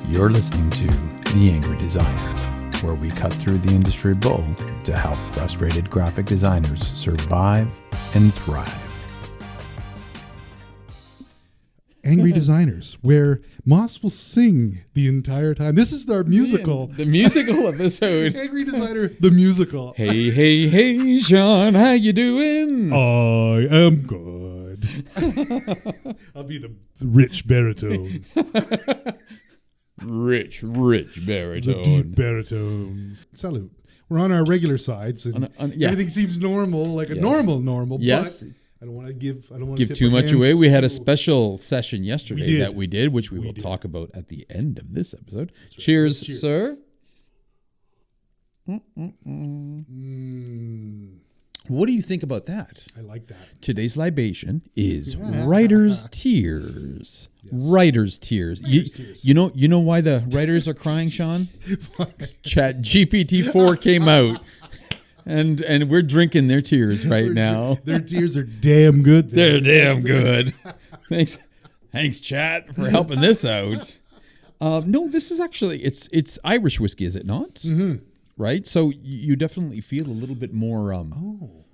You're listening to The Angry Designer, where we cut through the industry bull to help frustrated graphic designers survive and thrive. Angry Designers, where Moss will sing the entire time. This is our musical. The musical episode. Angry Designer, the musical. Hey, hey, hey, Sean, how you doing? I am good. I'll be the rich baritone. Rich baritone. The deep baritones. Salute. We're on our regular sides, and yeah. everything seems normal, like a normal. Yes. But I don't want to give Too much away. We had a special session We yesterday did. that we did, which we will talk about at the end of this episode. Cheers, Cheers. sir. What do you think about that? I like that. Today's libation is writer's tears. Writer's tears. You know why the writers are crying, Sean? Chat GPT-4 came out. And we're drinking their tears right now. Their tears are damn good. They're damn good. Thanks, chat, for helping this out. No, this is actually it's Irish whiskey, is it not? Mm-hmm. Right. So you definitely feel a little bit more.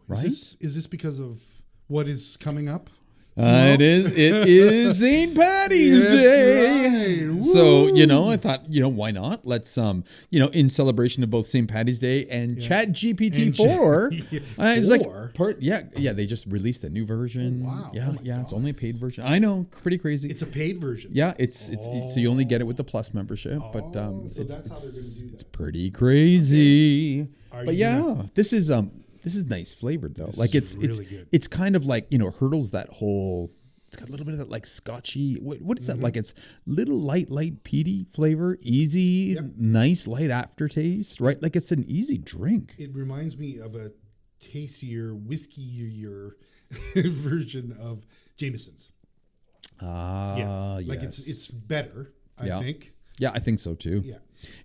Right. Is this because of what is coming up? It is St. Patty's Day. Right. So, I thought, why not? Let's, in celebration of both St. Patty's Day and Chat GPT-4. It's like, they just released a new version. Oh, wow. Yeah, Oh my it's God. only a paid version. I know, pretty crazy. It's a paid version. Yeah, it's so you only get it with the Plus membership, but so that's how they're gonna do that. it's pretty crazy. Are But you yeah, gonna- this is nice flavored though. This Like is it's really good. it's kind of like hurdles that whole. It's got a little bit of that like scotchy. What is that like? It's little light peaty flavor, easy, nice light aftertaste, right? Like it's an easy drink. It reminds me of a tastier, whiskier version of Jameson's. Like yes. it's better. I think. Yeah, I think so too. Yeah.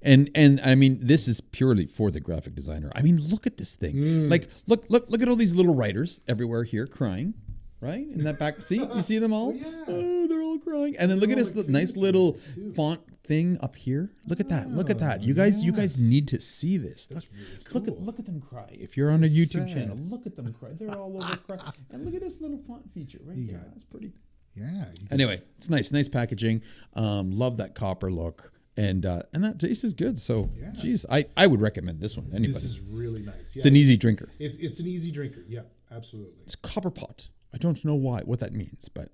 And I mean, this is purely for the graphic designer. I mean, look at this thing. Like, look at all these little writers everywhere here crying, right? In that back, see, you see them all? Oh, they're all crying. And then look at this nice little font thing up here. Look at that. Look at that. You guys need to see this. That's really cool. Look at them cry. If you're on a YouTube channel, look at them cry. They're all over crying. And look at this little font feature right here. That's pretty. Yeah. Anyway, it's nice packaging. Love that copper look. And that taste is good. So, geez, I would recommend this one to anybody. This is really nice. Yeah, It's an easy drinker. It's an easy drinker. Yeah, absolutely. It's copper pot. I don't know what that means, but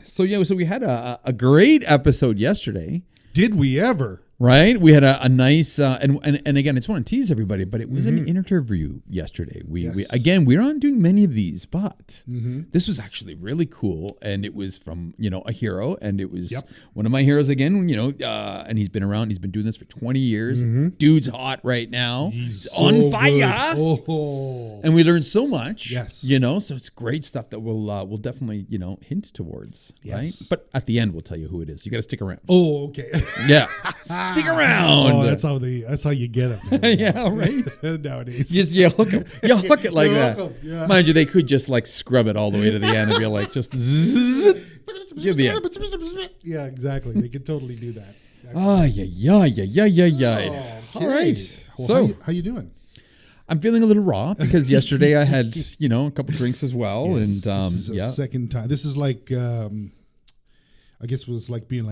so we had a great episode yesterday. Did we ever? Right, we had a nice and again, I just want to tease everybody, but it was an interview yesterday. We we're not doing many of these, but this was actually really cool, and it was from a hero, and it was one of my heroes again. And he's been around. He's been doing this for 20 years. Dude's hot right now. He's on so fire. good. Oh. And we learned so much. Yes. So it's great stuff that we'll definitely hint towards. Yes. Right. But at the end, we'll tell you who it is. You got to stick around. Oh, okay. Yeah. Stick around. Oh, that's how you get it. Man. Yeah, right. Nowadays. Just hook it like that. Hook 'em, yeah. Mind you, they could just like scrub it all the way to the end and be like just zzz, give the end. Yeah, exactly. They could totally do that. Yeah. All right. Well, So how you doing? I'm feeling a little raw because yesterday I had a couple drinks as well, Yes, and this is a second time. This is like I guess it was like being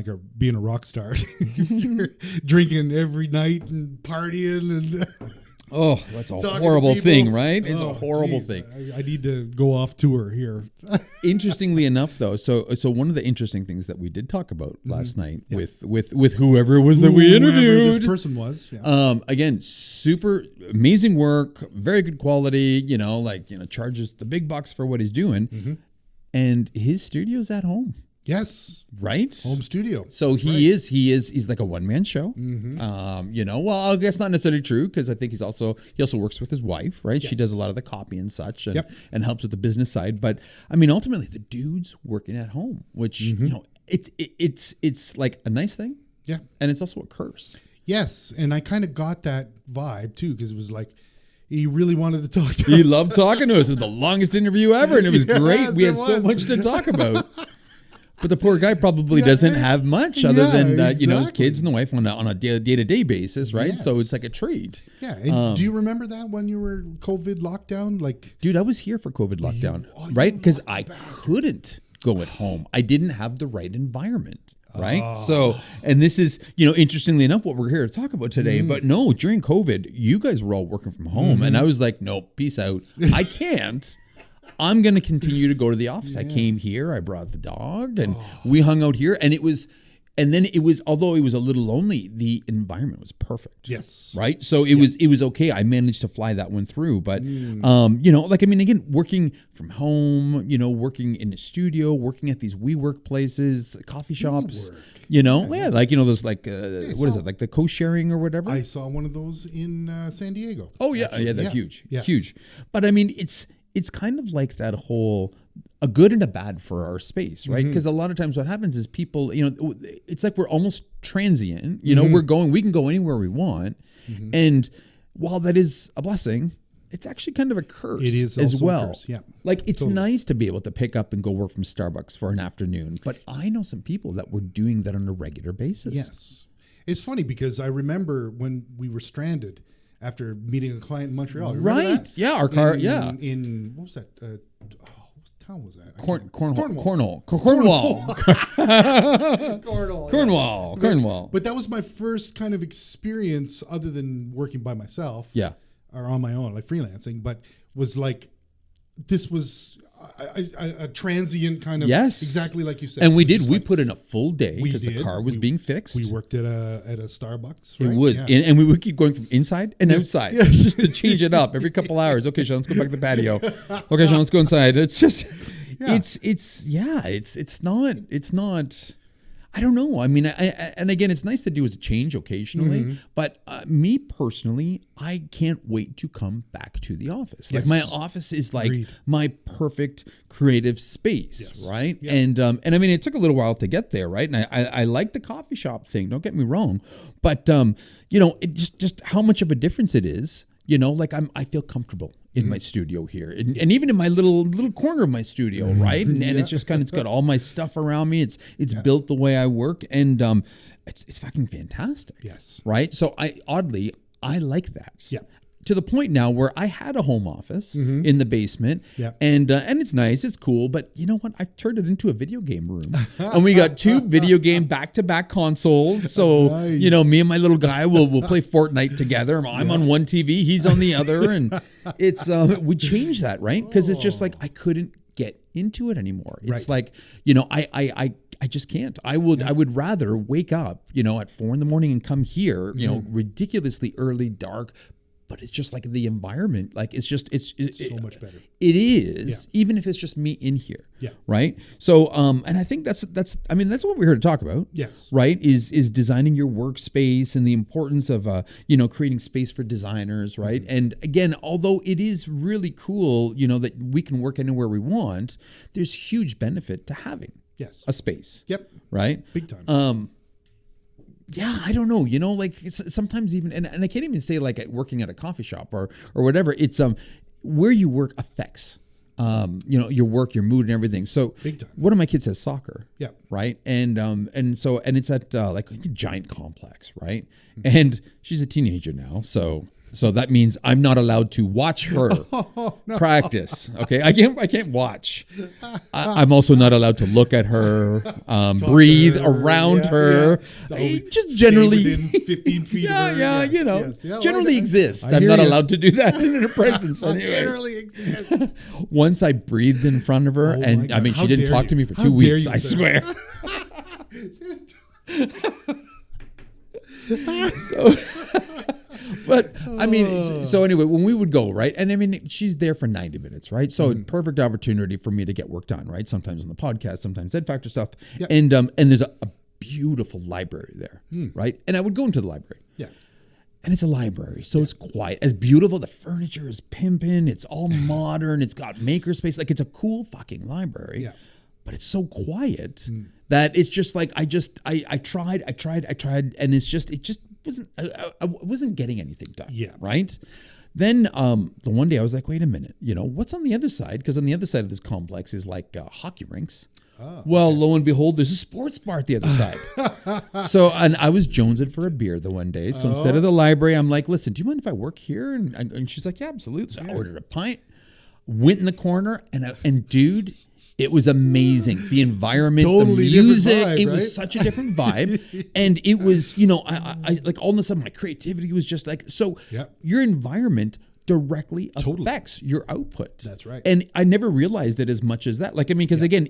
a rock star. You're drinking every night and partying and oh, that's a talking to horrible people. thing, right? It's a Oh, horrible geez. thing. I need to go off tour here. Interestingly enough, though, so one of the interesting things that we did talk about last night with whoever it was that we Whoever interviewed, this person was. Yeah. again, super amazing work, very good quality. Charges the big bucks for what he's doing, and his studio's at home. Yes. Right? Home studio. So he's like a one-man show. Well, I guess not necessarily true, because I think he also works with his wife, right? She does a lot of the copy and such, and helps with the business side. But I mean, ultimately, the dude's working at home, which it's like a nice thing. Yeah. And it's also a curse. Yes, and I kind of got that vibe too, because it was like he really wanted to talk to us. He loved talking to us. It was the longest interview ever, and it was great. We had it so was. much to talk about. But the poor guy probably doesn't have much other than his exactly. kids and the wife on a day-to-day basis, right? Yes. So it's like a treat. Yeah. And do you remember that when you were COVID lockdown? Like, Dude, I was here for COVID lockdown, right? Because I couldn't go at home. I didn't have the right environment, right? So, and this is, interestingly enough, what we're here to talk about today. But no, during COVID, you guys were all working from home. And I was like, nope, peace out. I can't. I'm going to continue to go to the office. I came here, I brought the dog, and we hung out here. And then it was, although it was a little lonely, the environment was perfect. yes. Right. So it was okay. I managed to fly that one through. But, again, working from home, working in a studio, working at these WeWork places, coffee shops, those like, what is it? Like the co-sharing or whatever. I saw one of those in San Diego. Oh yeah. Yeah. They're huge, Yes. huge. But I mean, it's kind of like that whole, a good and a bad for our space, right? Because a lot of times what happens is people, it's like we're almost transient, we can go anywhere we want. And while that is a blessing, it's actually kind of a curse It is as also a well. curse, yeah. Like it's Totally. nice to be able to pick up and go work from Starbucks for an afternoon. But I know some people that were doing that on a regular basis. Yes. It's funny because I remember when we were stranded after meeting a client in Montreal. Remember Right. that? Yeah. Our car. In what was that? What town was that? Cornwall. Cornwall. But that was my first kind of experience other than working by myself. Yeah. Or on my own, like freelancing, but was like, this was a transient kind of, Yes. exactly like you said. And we It was did. just We like, put in a full day we because the did. car was We- being fixed. we worked at a Starbucks, It right? was, Yeah. and we would keep going from inside and outside, Yes. just to change it up every couple hours. Okay, Sean, let's go back to the patio. Okay, Sean, let's go inside. It's just, Yeah. it's not. I don't know. I mean, and again, it's nice to do as a change occasionally, but me personally, I can't wait to come back to the office. Like Yes. my office is like Agreed. my perfect creative space, Yes. right? Yeah. And I mean, it took a little while to get there, right? And I like the coffee shop thing. Don't get me wrong, but it just how much of a difference it is. Like I feel comfortable in my studio here, and even in my little corner of my studio, right? And it's just it's got all my stuff around me. It's built the way I work, and it's fucking fantastic. Yes. Right. So I like that. Yeah. To the point now where I had a home office in the basement, Yeah. and it's nice, it's cool, but you know what? I turned it into a video game room, and we got 2 video game back-to-back consoles. So Nice. me and my little guy will play Fortnite together. I'm on one TV, he's on the other, and it's we changed that, right? Because it's just like I couldn't get into it anymore. It's Right. like I just can't. I would rather wake up at 4 a.m. and come here, ridiculously early, dark. But it's just like the environment, like it's So much better. It is, even if it's just me in here. Yeah. Right. So, and I think that's what we're here to talk about. Yes. Right. Is designing your workspace and the importance of, creating space for designers. Right. And again, although it is really cool, that we can work anywhere we want, there's huge benefit to having Yes. a space. Yep. Right. Big time. Yeah, I don't know. Like sometimes even, and I can't even say like working at a coffee shop or whatever. It's where you work affects your work, your mood, and everything. So Big time. one of my kids has soccer. Yeah. Right. And it's at like a giant complex, right? And she's a teenager now, so that means I'm not allowed to watch her practice. Okay, I can't watch. I'm also not allowed to look at her, breathe to her, around yeah, her. yeah. I just Stay generally, within 15 feet of her. yeah, Yes. Yeah, generally I exist. hear I'm not ya. allowed to do that in her presence. Anyway. Generally exist. Once I breathed in front of her, Oh my and I God. mean, How she didn't dare talk to you. me for How 2 dare weeks. you, I sir. swear. But I mean, so anyway, when we would go, right? And I mean, she's there for 90 minutes, right? So perfect opportunity for me to get work done, right? Sometimes on the podcast, sometimes Ed Factor stuff. Yep. And there's a beautiful library there, right? And I would go into the library. Yeah. And it's a library, so it's quiet. It's beautiful. The furniture is pimping. It's all modern. It's got makerspace. Like, it's a cool fucking library. Yeah. But it's so quiet that it's just like I tried, and it just wasn't. I wasn't getting anything done. Yeah. Right. Then the one day I was like, wait a minute. What's on the other side? Because on the other side of this complex is like hockey rinks. Well, lo and behold, there's a sports bar at the other side. So, and I was jonesing for a beer the one day. So instead of the library, I'm like, listen, do you mind if I work here? And she's like, yeah, absolutely. So I ordered a pint, went in the corner, and dude, it was amazing. The environment, Totally the music, different vibe, it right? was such a different vibe. And it was, I like all of a sudden my creativity was just like, so your environment directly affects your output. That's right. And I never realized it as much as that. Like, I mean, because again,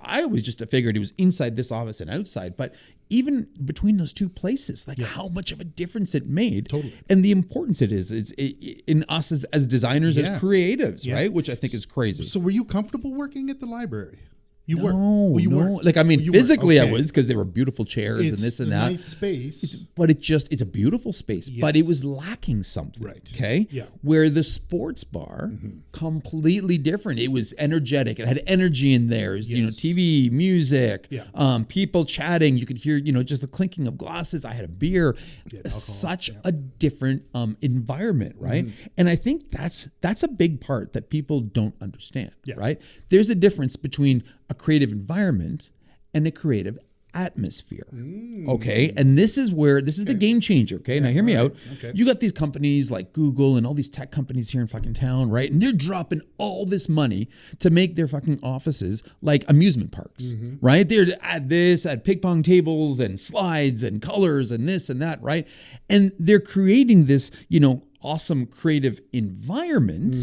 I always just figured it was inside this office and outside, but even between those two places, like how much of a difference it made. Totally. And the importance it is in us as designers, as creatives, right? Which I think is crazy. So were you comfortable working at the library? You were. No, you no. weren't. Like, I mean, You physically weren't. I was, because they were beautiful chairs and this and a that. nice space. But it's a beautiful space, but it was lacking something. Right. Okay. Yeah. Where the sports bar, completely different. It was energetic. It had energy in there. It was, TV, music, people chatting. You could hear, just the clinking of glasses. I had a beer. Such a different environment, right? And I think that's a big part that people don't understand. Right. There's a difference between a creative environment and a creative atmosphere. Okay. And this is the game changer. Okay. Now hear me out. Okay. You got these companies like Google and all these tech companies here in fucking town, right? And they're dropping all this money to make their fucking offices like amusement parks, right? They're to add ping pong tables and slides and colors and this and that, right? And they're creating this, awesome creative environment,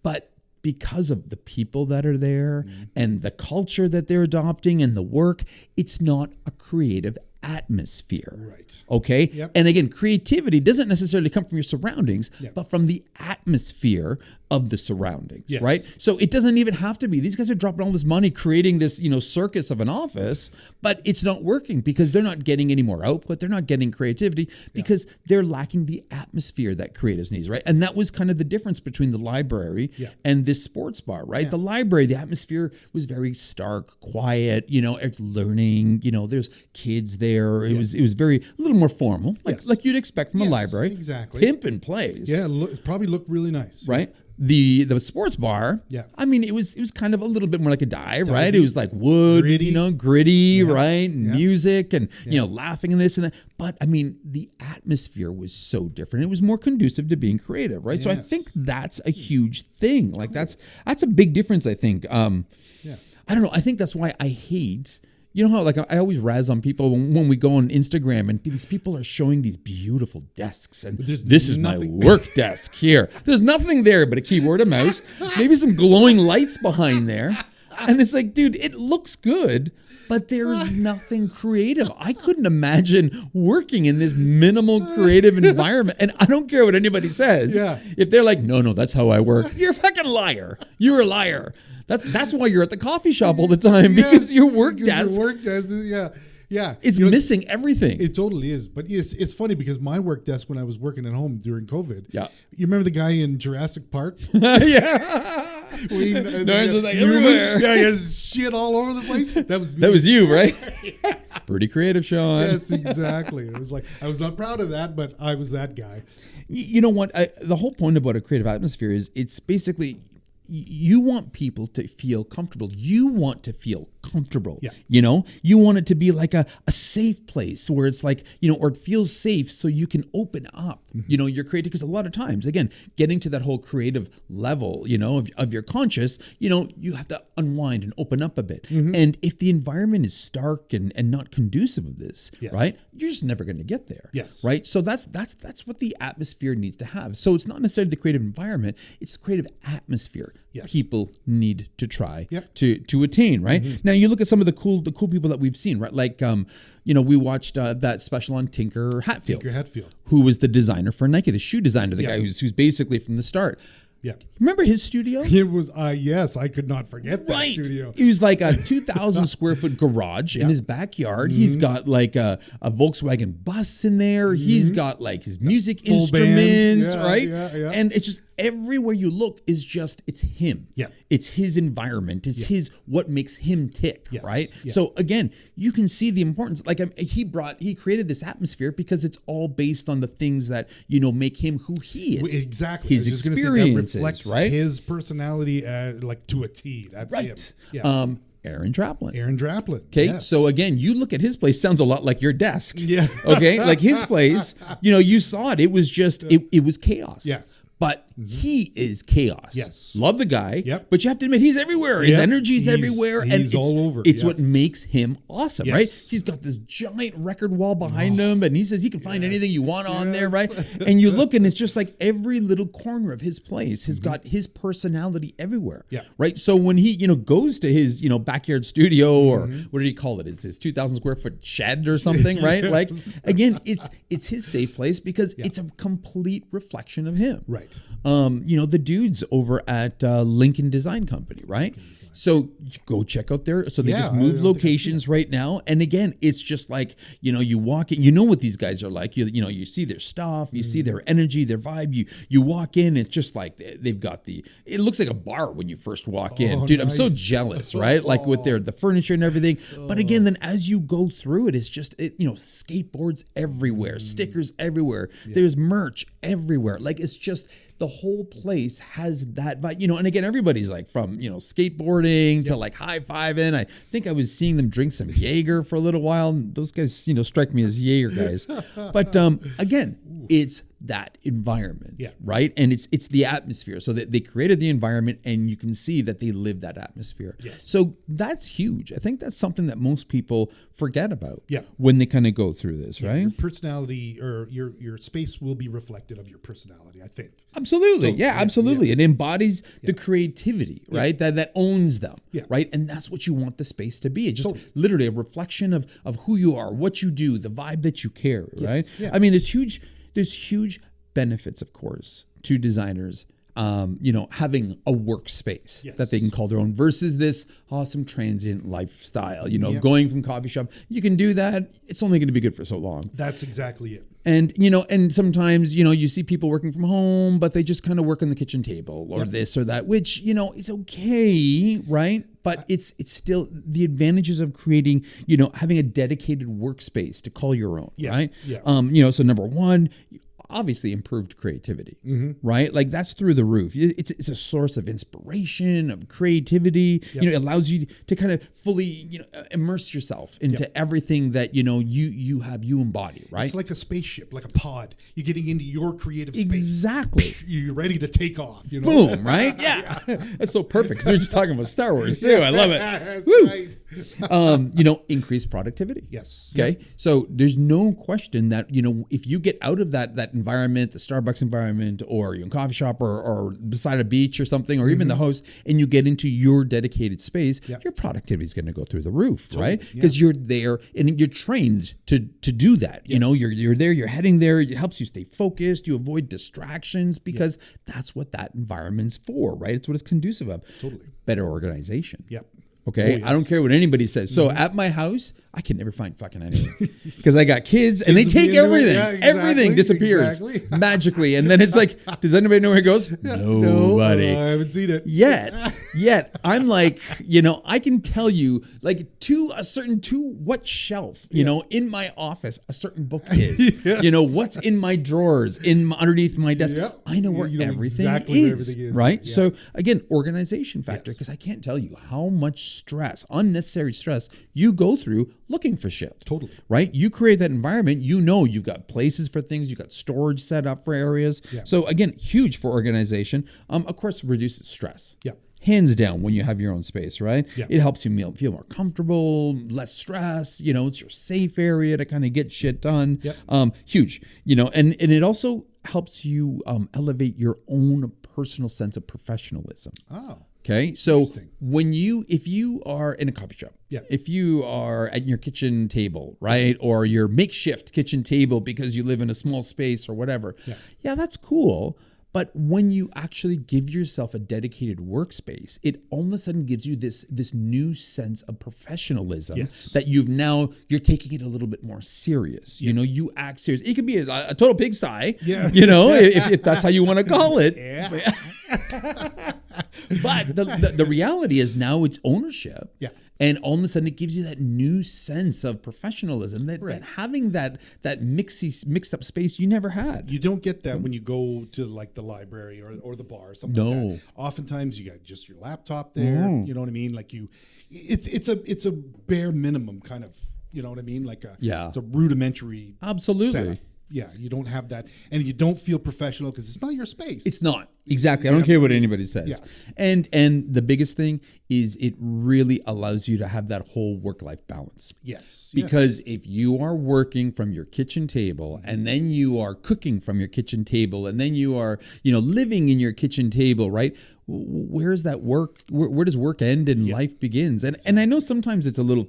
but because of the people that are there and the culture that they're adopting and the work, it's not a creative atmosphere. Right. Okay. Yep. And again, creativity doesn't necessarily come from your surroundings, but from the atmosphere of the surroundings, right? So it doesn't even have to be. These guys are dropping all this money creating this, circus of an office, but it's not working because they're not getting any more output. They're not getting creativity because they're lacking the atmosphere that creatives need, right? And that was kind of the difference between the library and this sports bar, right? The library, the atmosphere was very stark, quiet, it's learning, there's kids there. It was very, a little more formal, like you'd expect from a library. Exactly. Pimp in place. Yeah, it probably looked really nice. Right? The sports bar, I mean, it was kind of a little bit more like a dive, right? It was like wood, gritty, right? And music and, laughing and this and that. But I mean, the atmosphere was so different. It was more conducive to being creative, right? So I think that's a huge thing. Like that's a big difference, I think. I don't know. I think that's why I hate... You know how like I always razz on people when we go on Instagram and these people are showing these beautiful desks and this is my work desk here. There's nothing there but a keyboard, a mouse, maybe some glowing lights behind there. And it's like, dude, it looks good, but there's nothing creative. I couldn't imagine working in this minimal creative environment. And I don't care what anybody says. If they're like, no, that's how I work. You're a fucking liar. You're a liar. That's why you're at the coffee shop all the time because your work desk. Your work desk is, it's missing everything. It totally is. But it's funny because my work desk when I was working at home during COVID. Yeah. You remember the guy in Jurassic Park? Yeah. There's like everywhere. Yeah, he has shit all over the place. That was me. That was you, right? Pretty creative, Sean. Yes, exactly. It was like I was not proud of that, but I was that guy. You know what? The whole point about a creative atmosphere is it's basically you want people to feel comfortable. You want to feel comfortable. Yeah. You want it to be like a safe place where it's like, or it feels safe so you can open up, your creative. Because a lot of times, again, getting to that whole creative level, of your conscious, you have to unwind and open up a bit. And if the environment is stark and not conducive of this, right, you're just never going to get there. Yes. Right. So that's what the atmosphere needs to have. So it's not necessarily the creative environment, it's the creative atmosphere. People need to try to attain, right? Now you look at some of the cool people that we've seen, right? Like we watched that special on Tinker Hatfield, who was the designer for Nike, the shoe designer, the guy who's basically from the start. Yeah. Remember his studio? It was, yes, I could not forget that studio. It was like a 2,000 square foot garage in his backyard. He's got like a Volkswagen bus in there. He's got like his music instruments, right? And it's just everywhere you look is just, it's him. Yeah. It's his environment. It's his, what makes him tick, right? Yeah. So again, you can see the importance. Like he created this atmosphere because it's all based on the things that, make him who he is. Exactly. His experiences, reflects right? his personality like to a T. That's right. him. Yeah. Aaron Draplin. Aaron Draplin. Okay, yes. so again, you look at his place, sounds a lot like your desk. Yeah. Okay, like his place, you saw it. It was just, it was chaos. Yes. But he is chaos. Yes. Love the guy. Yep. But you have to admit, he's everywhere. His Yep. energy's He's- everywhere. And he's it's all over. It's Yep. what makes him awesome, Yes. right? He's got this giant record wall behind him, and he says he can find anything you want on there, right? And you look, and it's just like every little corner of his place has got his personality everywhere. Yeah. Right? So when he, goes to his, backyard studio, or what did he call it? It's his 2,000 square foot shed or something, right? Yes. Like, again, it's his safe place because it's a complete reflection of him. Right. The dudes over at Lincoln Design Company, right? So you go check out there. So they Yeah, just I moved don't think I've locations right now. And again, it's just like, you walk in, you know what these guys are like. You see their stuff, you see their energy, their vibe. You walk in, it's just like they've got it looks like a bar when you first walk in. Dude, I'm so nice. jealous, right? Like with the furniture and everything. But again, then as you go through it, it's just, skateboards everywhere, stickers everywhere. There's merch everywhere. Like it's just, the whole place has that vibe, and again, everybody's like from, skateboarding to like high-fiving. I think I was seeing them drink some Jaeger for a little while. Those guys, strike me as Jaeger guys. But again, it's that environment, right? And it's the atmosphere. So that they created the environment, and you can see that they live that atmosphere. Yes. So that's huge. I think that's something that most people forget about when they kind of go through this, right? Your personality or your space will be reflected of your personality, I think. Absolutely. So, absolutely. yes. It embodies the creativity, right? That owns them, Yeah. right? And that's what you want the space to be. It's just literally a reflection of who you are, what you do, the vibe that you carry, right? Yeah. I mean, there's huge benefits, of course, to designers, having a workspace that they can call their own versus this awesome transient lifestyle, going from coffee shop. You can do that. It's only going to be good for so long. That's exactly it. And, and sometimes, you see people working from home, but they just kind of work on the kitchen table or this or that, which, is okay, right? But it's still the advantages of creating, having a dedicated workspace to call your own, right? Yeah. So number one, obviously improved creativity, right? Like that's through the roof. It's a source of inspiration, of creativity. It allows you to kind of fully, immerse yourself into everything that, you embody, right? It's like a spaceship, like a pod. You're getting into your creative space. Exactly. You're ready to take off, Boom, right? Yeah. That's so perfect because we're just talking about Star Wars too. I love it. That's Woo. right. Increased productivity. Yes. Okay. So there's no question that, if you get out of that environment, the Starbucks environment, or coffee shop or beside a beach or something, or even the house, and you get into your dedicated space, your productivity is going to go through the roof, right? Because you're there and you're trained to do that. You're there, you're heading there. It helps you stay focused. You avoid distractions because that's what that environment's for, right? It's what it's conducive of. Totally. Better organization. Yep. Okay, Oh, yes. I don't care what anybody says. So at my house, I can never find fucking anything because I got kids and they take everything. Yeah, exactly, Everything disappears magically, and then it's like, does anybody know where it goes? Nobody. No, I haven't seen it. Yet I'm like, I can tell you like to what shelf, in my office, a certain book is. What's in my drawers, underneath my desk. Yep. I know where You know everything exactly is, where everything is. right? Yeah. So again, organization factor, Yes. because I can't tell you how much stress, unnecessary stress you go through looking for shit. Totally. Right? You create that environment, you've got places for things, you've got storage set up for areas. Yeah. So again, huge for organization. Of course, reduces stress. Yeah. Hands down when you have your own space, right? Yeah. It helps you feel more comfortable, less stress, it's your safe area to kind of get shit done. Yep. Huge, and it also helps you elevate your own personal sense of professionalism. Oh. Okay, so Interesting. if you are in a coffee shop, Yeah. if you are at your kitchen table, right, or your makeshift kitchen table because you live in a small space or whatever, that's cool. But when you actually give yourself a dedicated workspace, it all of a sudden gives you this new sense of professionalism that you're taking it a little bit more serious. You act serious. It could be a total pigsty, if that's how you want to call it. Yeah. But the reality is now it's ownership. Yeah. And all of a sudden, it gives you that new sense of professionalism, that having that mixed up space you never had. You don't get that when you go to like the library or the bar or something like that. Oftentimes, you got just your laptop there. You know what I mean? Like it's a bare minimum kind of. You know what I mean? Like it's a rudimentary. Absolutely. setup. Yeah, you don't have that, and you don't feel professional because it's not your space. It's not. Exactly. I don't care what anybody says. Yes. And the biggest thing is it really allows you to have that whole work-life balance. Yes. Because if you are working from your kitchen table, and then you are cooking from your kitchen table, and then you are, living in your kitchen table, right? Where's that work? Where does work end and life begins? And I know sometimes it's a little,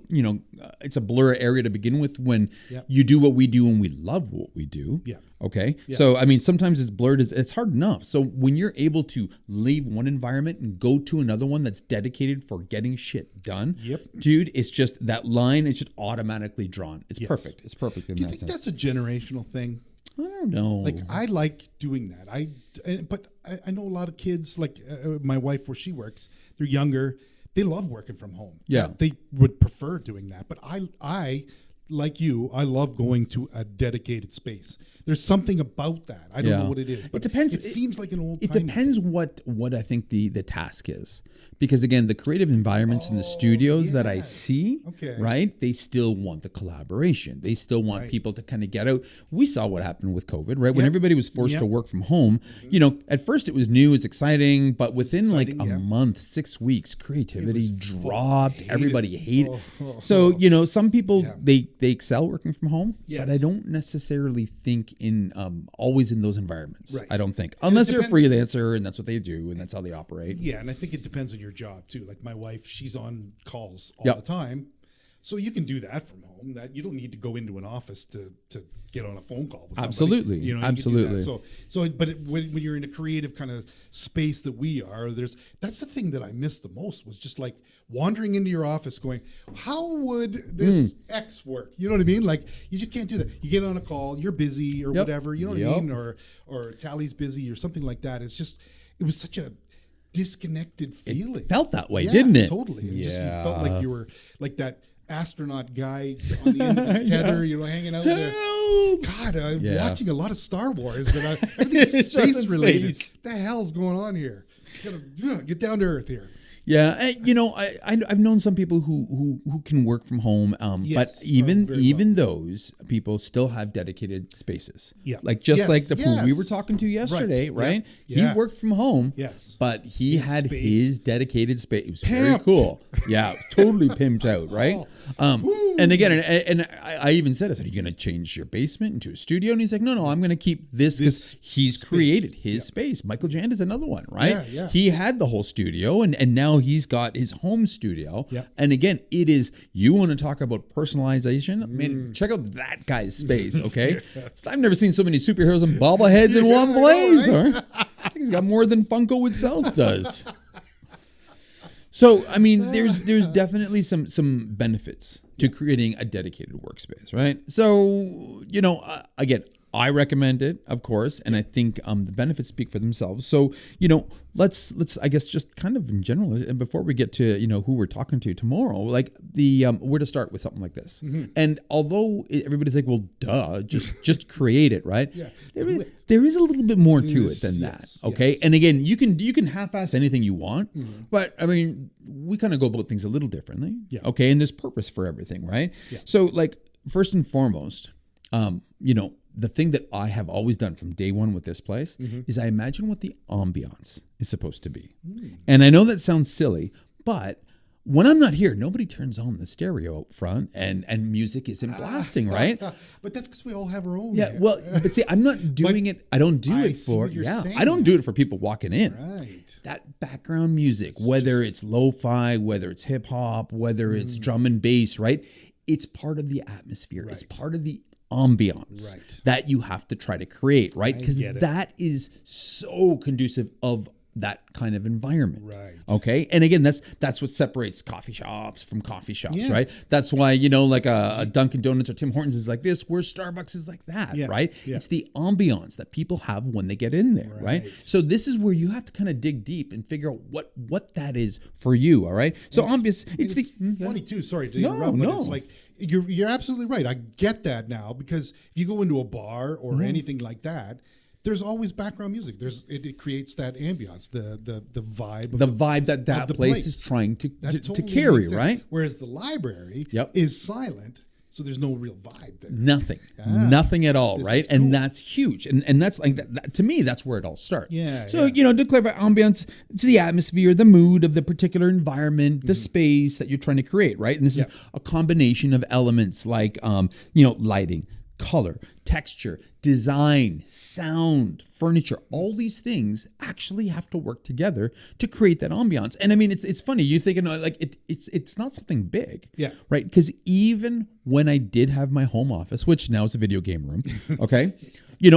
it's a blur area to begin with when you do what we do and we love what we do. Yeah. Okay. Yeah. So, I mean, sometimes it's blurred. It's hard enough. So when you're able to leave one environment and go to another one that's dedicated for getting shit done, dude, it's just that line is just automatically drawn. It's perfect. It's perfect in that sense. Do you think that's a generational thing? I don't know. Like, I like doing that. But I know a lot of kids, like my wife, where she works, they're younger. They love working from home. Yeah. They would prefer doing that. But I like you, I love going to a dedicated space. There's something about that. I don't know what it is. But it depends. It seems like an old It depends what I think the task is. Because again, the creative environments in the studios that I see, right, they still want the collaboration. They still want people to kind of get out. We saw what happened with COVID, right? When everybody was forced to work from home, at first it was new, it was exciting, but within like a month, 6 weeks, creativity dropped. Everybody hated. So, some people, they excel working from home, but I don't necessarily think in always in those environments. I don't think. Unless they're a freelancer and that's what they do and that's how they operate. Yeah, and I think it depends on your job too. Like my wife, she's on calls all the time, so you can do that from home. That you don't need to go into an office to get on a phone call with somebody. Absolutely, absolutely. When you're in a creative kind of space that we are, that's the thing that I missed the most was just like wandering into your office, going, "How would this X work?" You know what I mean? Like you just can't do that. You get on a call, you're busy or whatever. You know what I mean? Or Tally's busy or something like that. It was such a disconnected feeling. It felt that way, didn't it? Totally. You felt like you were like that astronaut guy on the end of his tether, hanging out there. God, I'm watching a lot of Star Wars and everything's space related. What the hell's going on here? Gotta get down to earth here. Yeah, I've known some people who can work from home, but even those people still have dedicated spaces. Yeah, like like the pool we were talking to yesterday, right? Yeah. He worked from home, but he had his dedicated space. It was very cool. Yeah, totally pimped out, right? And again, and I even said, are you going to change your basement into a studio? And he's like, no, I'm going to keep this because he's created his space. Michael Jand is another one, right? Yeah. He had the whole studio, and now he's got his home studio. And again, it is, you want to talk about personalization? I mean, check out that guy's space, okay? I've never seen so many superheroes and bobbleheads in one place. Right? I think he's got more than Funko itself does. So, I mean, there's definitely some benefits to creating a dedicated workspace, right? So, again, I recommend it, of course, and I think the benefits speak for themselves. So, let's I guess just kind of in general, and before we get to who we're talking to tomorrow, like the where to start with something like this. And although everybody's like, well, duh, just create it, right? Yeah, there is a little bit more to it than that. Okay, and again, you can half-ass anything you want, but I mean, we kind of go about things a little differently. Yeah. Okay, and there's purpose for everything, right? Yeah. So, like first and foremost, the thing that I have always done from day one with this place is I imagine what the ambiance is supposed to be. And I know that sounds silly, but when I'm not here, nobody turns on the stereo out front and music isn't blasting, right? But that's because we all have our own. Yeah, well, but see, I'm not doing it. I don't do it for, I don't do it for people walking in. Right. That background music, whether it's lo-fi, whether it's hip hop, whether it's drum and bass, right? It's part of the atmosphere. Right. It's part of the ambiance that you have to try to create, right? Because that is so conducive of that kind of environment. Right. Okay. And again, that's what separates coffee shops from coffee shops, Yeah. right? That's why, like a Dunkin' Donuts or Tim Hortons is like this, where Starbucks is like that, Yeah. right? Yeah. It's the ambiance that people have when they get in there, right? Right. So this is where you have to kind of dig deep and figure out what that is for you, all right? So ambiance, it's funny too. Sorry to No, interrupt, but no. it's like you're absolutely right. I get that now, because if you go into a bar or Mm-hmm. anything like that, there's always background music. It creates that ambiance, the vibe. the vibe that the place place. is trying to Totally carry, makes sense. right? Whereas the library Yep. is silent, so there's no real vibe there. Nothing at all, This right? is cool. And that's huge. And that's like that, to me, that's where it all starts. Yeah, So, yeah. to clarify, ambiance, it's the atmosphere, the mood of the particular environment, the space that you're trying to create, right? And this is a combination of elements like, lighting, color, texture, design, sound, furniture. All these things actually have to work together to create that ambiance. And I mean, it's funny. You're thinking like it's not something big, Yeah. right? Because even when I did have my home office, which now is a video game room, okay,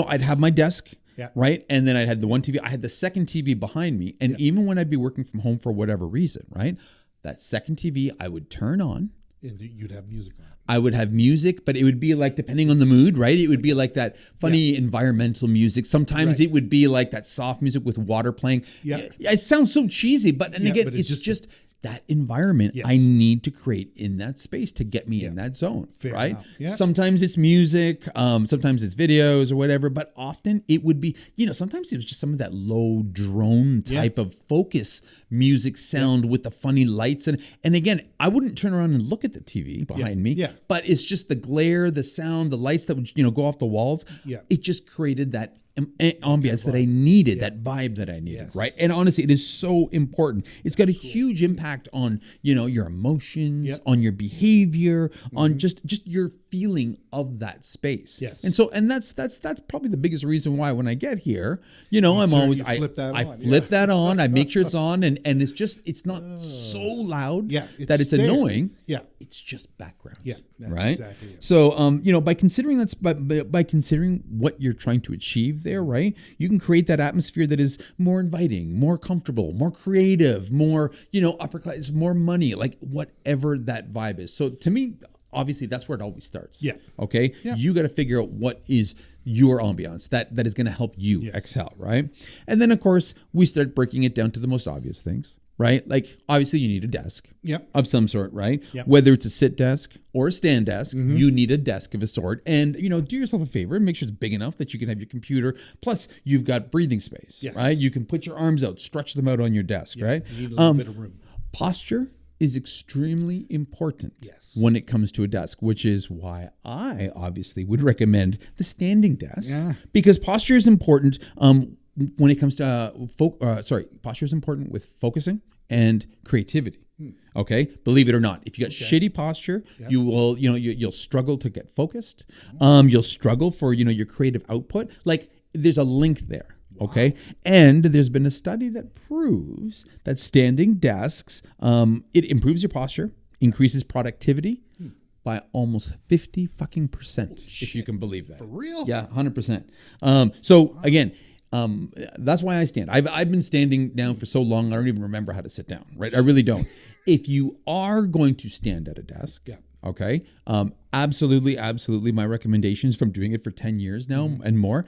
I'd have my desk. Yeah. Right. And then I had the one TV. I had the second TV behind me. And even when I'd be working from home for whatever reason, right, that second TV I would turn on. And you'd have music on. I would have music, but it would be like, depending on the mood, right? It would be like that funny environmental music. Sometimes Right. it would be like that soft music with water playing. Yeah. It sounds so cheesy, but again, but it's it's just that environment Yes. I need to create in that space to get me in that zone, Fair right? enough. Yeah. Sometimes it's music, sometimes it's videos or whatever, but often it would be, sometimes it was just some of that low drone type of focus music sound with the funny lights. And again, I wouldn't turn around and look at the TV behind me, Yeah. but it's just the glare, the sound, the lights that would, go off the walls. Yeah. It just created that ambience that I needed, that vibe that I needed, Yes. right? And honestly, it is so important. It's got a huge impact on, your emotions, Yep. on your behavior, on just your feeling of that space. Yes. And so, and that's probably the biggest reason why when I get here, I'm always, you flip that I on, flip yeah. that on, I make sure it's on, and it's not so loud Yeah, that it's there. annoying. Yeah. It's just background. Yeah, that's right. exactly it. So, by considering by considering what you're trying to achieve there, right? You can create that atmosphere that is more inviting, more comfortable, more creative, more, upper class, more money, like whatever that vibe is. So to me, obviously that's where it always starts. Yeah. Okay. Yeah. You got to figure out what is your ambiance that is going to help you excel, right? And then of course we start breaking it down to the most obvious things. Right? Like, obviously, you need a desk of some sort, right? Yep. Whether it's a sit desk or a stand desk, you need a desk of a sort. And, do yourself a favor and make sure it's big enough that you can have your computer. Plus, you've got breathing space, right? You can put your arms out, stretch them out on your desk, right? You need a little bit of room. Posture is extremely important when it comes to a desk, which is why I obviously would recommend the standing desk. Yeah. Because posture is important when it comes to posture is important with focusing and creativity. Okay, believe it or not, if you got shitty posture, you will, you'll struggle to get focused. You'll struggle for, your creative output. Like, there's a link there. Okay, and there's been a study that proves that standing desks, it improves your posture, increases productivity by almost 50% if you can believe that. For real? Yeah, 100%. So again, that's why I stand. I've been standing down for so long, I don't even remember how to sit down, right? I really don't. If you are going to stand at a desk, okay, absolutely, my recommendations from doing it for 10 years now and more,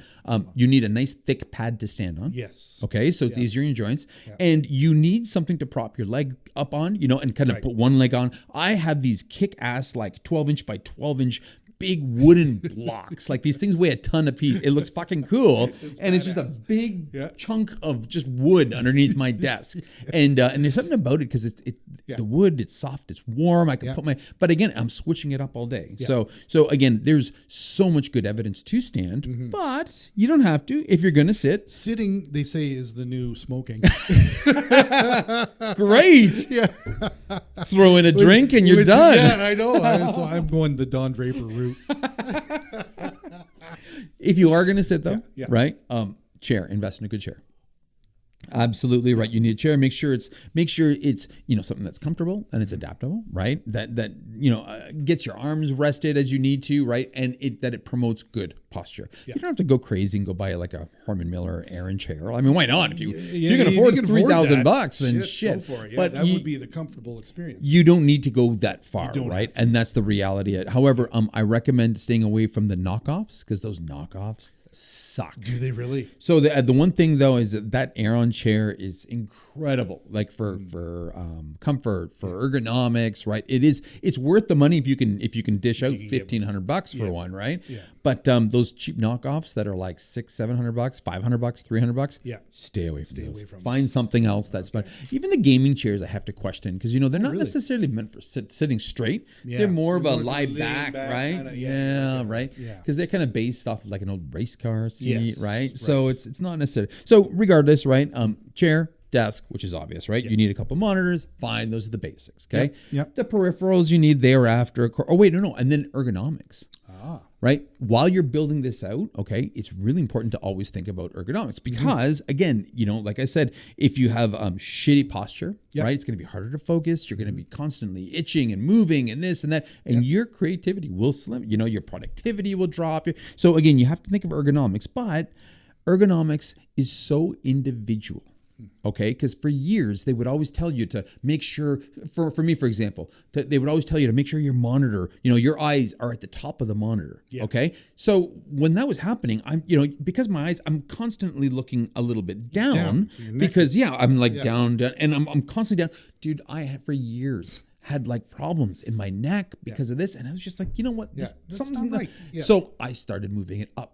you need a nice thick pad to stand on. Yes. Okay, so it's easier in your joints. And you need something to prop your leg up on, and kind of put one leg on. I have these kick-ass, like 12-inch by 12-inch big wooden blocks. Like, these things weigh a ton apiece. It looks fucking cool. And it's just a big chunk of just wood underneath my desk. And there's something about it because the wood, it's soft, it's warm. I can put but again, I'm switching it up all day. So again, there's so much good evidence to stand, but you don't have to if you're going to sit. Sitting, they say, is the new smoking. Great. Throw in a drink and you're done. Yeah, I know. So I'm going the Don Draper route. If you are going to sit though, right? Chair, invest in a good chair. Absolutely right. You need a chair. Make sure it's something that's comfortable and it's adaptable, right? That gets your arms rested as you need to, right? And that it promotes good posture. Yeah. You don't have to go crazy and go buy like a Herman Miller Aaron chair. I mean, why not? If you can afford $3,000, then shit. Go for it. Yeah, but that would be the comfortable experience. You don't need to go that far, right? And that's the reality. However, I recommend staying away from the knockoffs because those knockoffs suck. Do they really? So the one thing though is that Aeron chair is incredible, like for comfort, for ergonomics, right? It's worth the money if you can dish out $1,500 for one, right? Yeah. But those cheap knockoffs that are like $600-700, $500, $300, yeah, stay away from those. Find something else that's better. Even the gaming chairs I have to question because they're not necessarily meant for sitting straight. Yeah. They're more of a lie back, right? Kinda, right? Yeah. Because they're kind of based off of like an old race car seat, right? So it's not necessary. So regardless, right? Chair, desk, which is obvious, right? Yep. You need a couple monitors. Fine, those are the basics. Okay. Yep. The peripherals you need thereafter. Oh wait, no, and then ergonomics. Right? While you're building this out, okay, it's really important to always think about ergonomics because, again, like I said, if you have shitty posture, right, it's going to be harder to focus. You're going to be constantly itching and moving and this and that, and your creativity will slim. Your productivity will drop. So again, you have to think of ergonomics, but ergonomics is so individual. Okay, because for years they would always tell you to make sure. For me, for example, they would always tell you to make sure your monitor, your eyes are at the top of the monitor. Yeah. Okay, so when that was happening, because my eyes, I'm constantly looking a little bit down because I'm like down, and I'm constantly down, dude. I had for years had like problems in my neck because of this, and I was just like, you know what, something's not right. Yeah. So I started moving it up,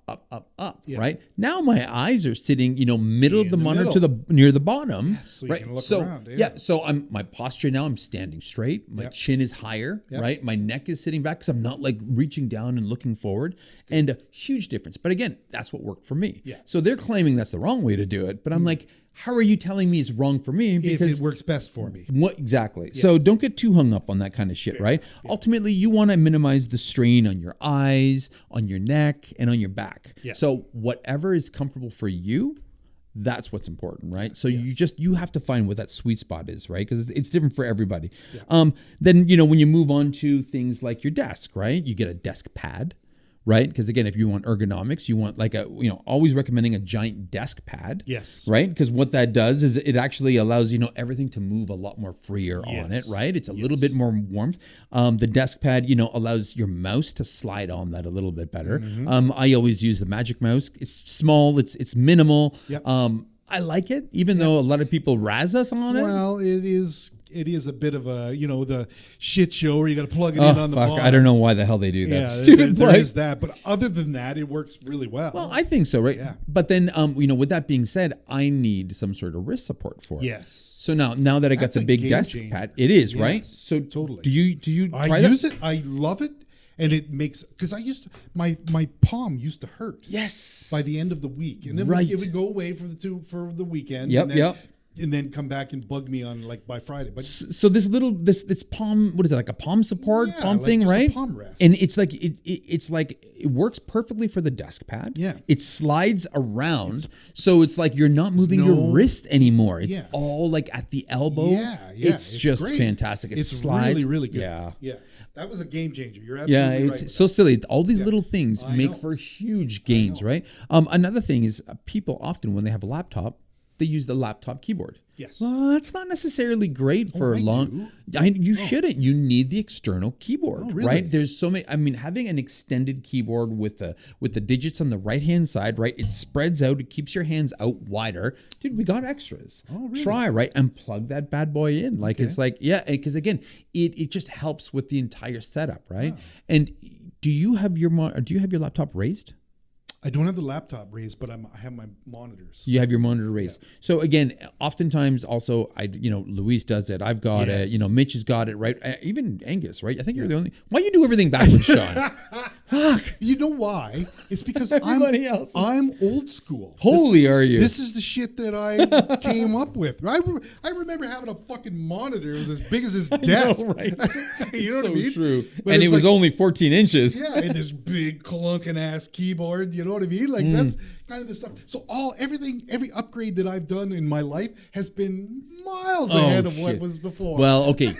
right? Now my eyes are sitting, middle of the monitor near the bottom, so right? You can look around, so my posture now, I'm standing straight, my chin is higher, right? My neck is sitting back because I'm not like reaching down and looking forward, and a huge difference. But again, that's what worked for me. Yeah. So they're claiming that's the wrong way to do it, but I'm like, how are you telling me it's wrong for me? Because if it works best for me. What exactly? Yes. So don't get too hung up on that kind of shit, right? Yeah. Ultimately, you want to minimize the strain on your eyes, on your neck, and on your back. Yeah. So whatever is comfortable for you, that's what's important, right? So you have to find what that sweet spot is, right? Because it's different for everybody. Yeah. Then when you move on to things like your desk, right? You get a desk pad. Right? Because again, if you want ergonomics, you want like always recommending a giant desk pad. Yes. Right? Because what that does is it actually allows, everything to move a lot more freer on it, right? It's a little bit more warmth. The desk pad, allows your mouse to slide on that a little bit better. Mm-hmm. I always use the Magic Mouse. It's small, it's minimal. Yep. I like it, even though a lot of people razz us on it. Well, it is a bit of a, the shit show where you got to plug it in on the bottom. I don't know why the hell they do that. Yeah, stupid there is that. But other than that, it works really well. Well, I think so, right? Yeah. But then, with that being said, I need some sort of wrist support for it. Yes. So now that I got the big desk pad, it is, right? So totally. Do you try that? I use it. I love it. And it makes, because I used to, my palm used to hurt. Yes. By the end of the week. And then it would go away for the weekend. Yep, and then come back and bug me on like by Friday. But so this palm, what is it, like a palm support thing, just right? A palm rest. And it's like it works perfectly for the desk pad. Yeah. It slides around, so it's like you're not moving your wrist anymore. It's all like at the elbow. Yeah. It's just great. Fantastic. It slides. Really, really good. Yeah. That was a game changer. You're absolutely right. It's so silly. All these little things make for huge gains, right? Another thing is people often, when they have a laptop, they use the laptop keyboard. Yes. Well, that's not necessarily great for long. You shouldn't. You need the external keyboard, right? There's so many. I mean, having an extended keyboard with the digits on the right hand side, right? It spreads out. It keeps your hands out wider. Dude, we got extras. Oh, really? Try, right? And plug that bad boy in. Like it's like because again, it just helps with the entire setup, right? Oh. And do you have your laptop raised? I don't have the laptop raised, but I have my monitors. You have your monitor raised. Yeah. So again, oftentimes also, Luis does it. I've got it. Mitch has got it, right? Even Angus, right? I think you're the only. Why you do everything backwards, Sean? Fuck. You know why? It's because Everybody else. I'm old school. Holy are you? This is the shit that I came up with. I remember having a fucking monitor. It was as big as his desk. know, right? You know so what I mean? true. But And it's it was like- only 14 inches. Yeah, and this big clunking ass keyboard. You know what I mean? Like that's kind of the stuff. So every upgrade that I've done in my life has been miles ahead of what shit. was before. Well, okay.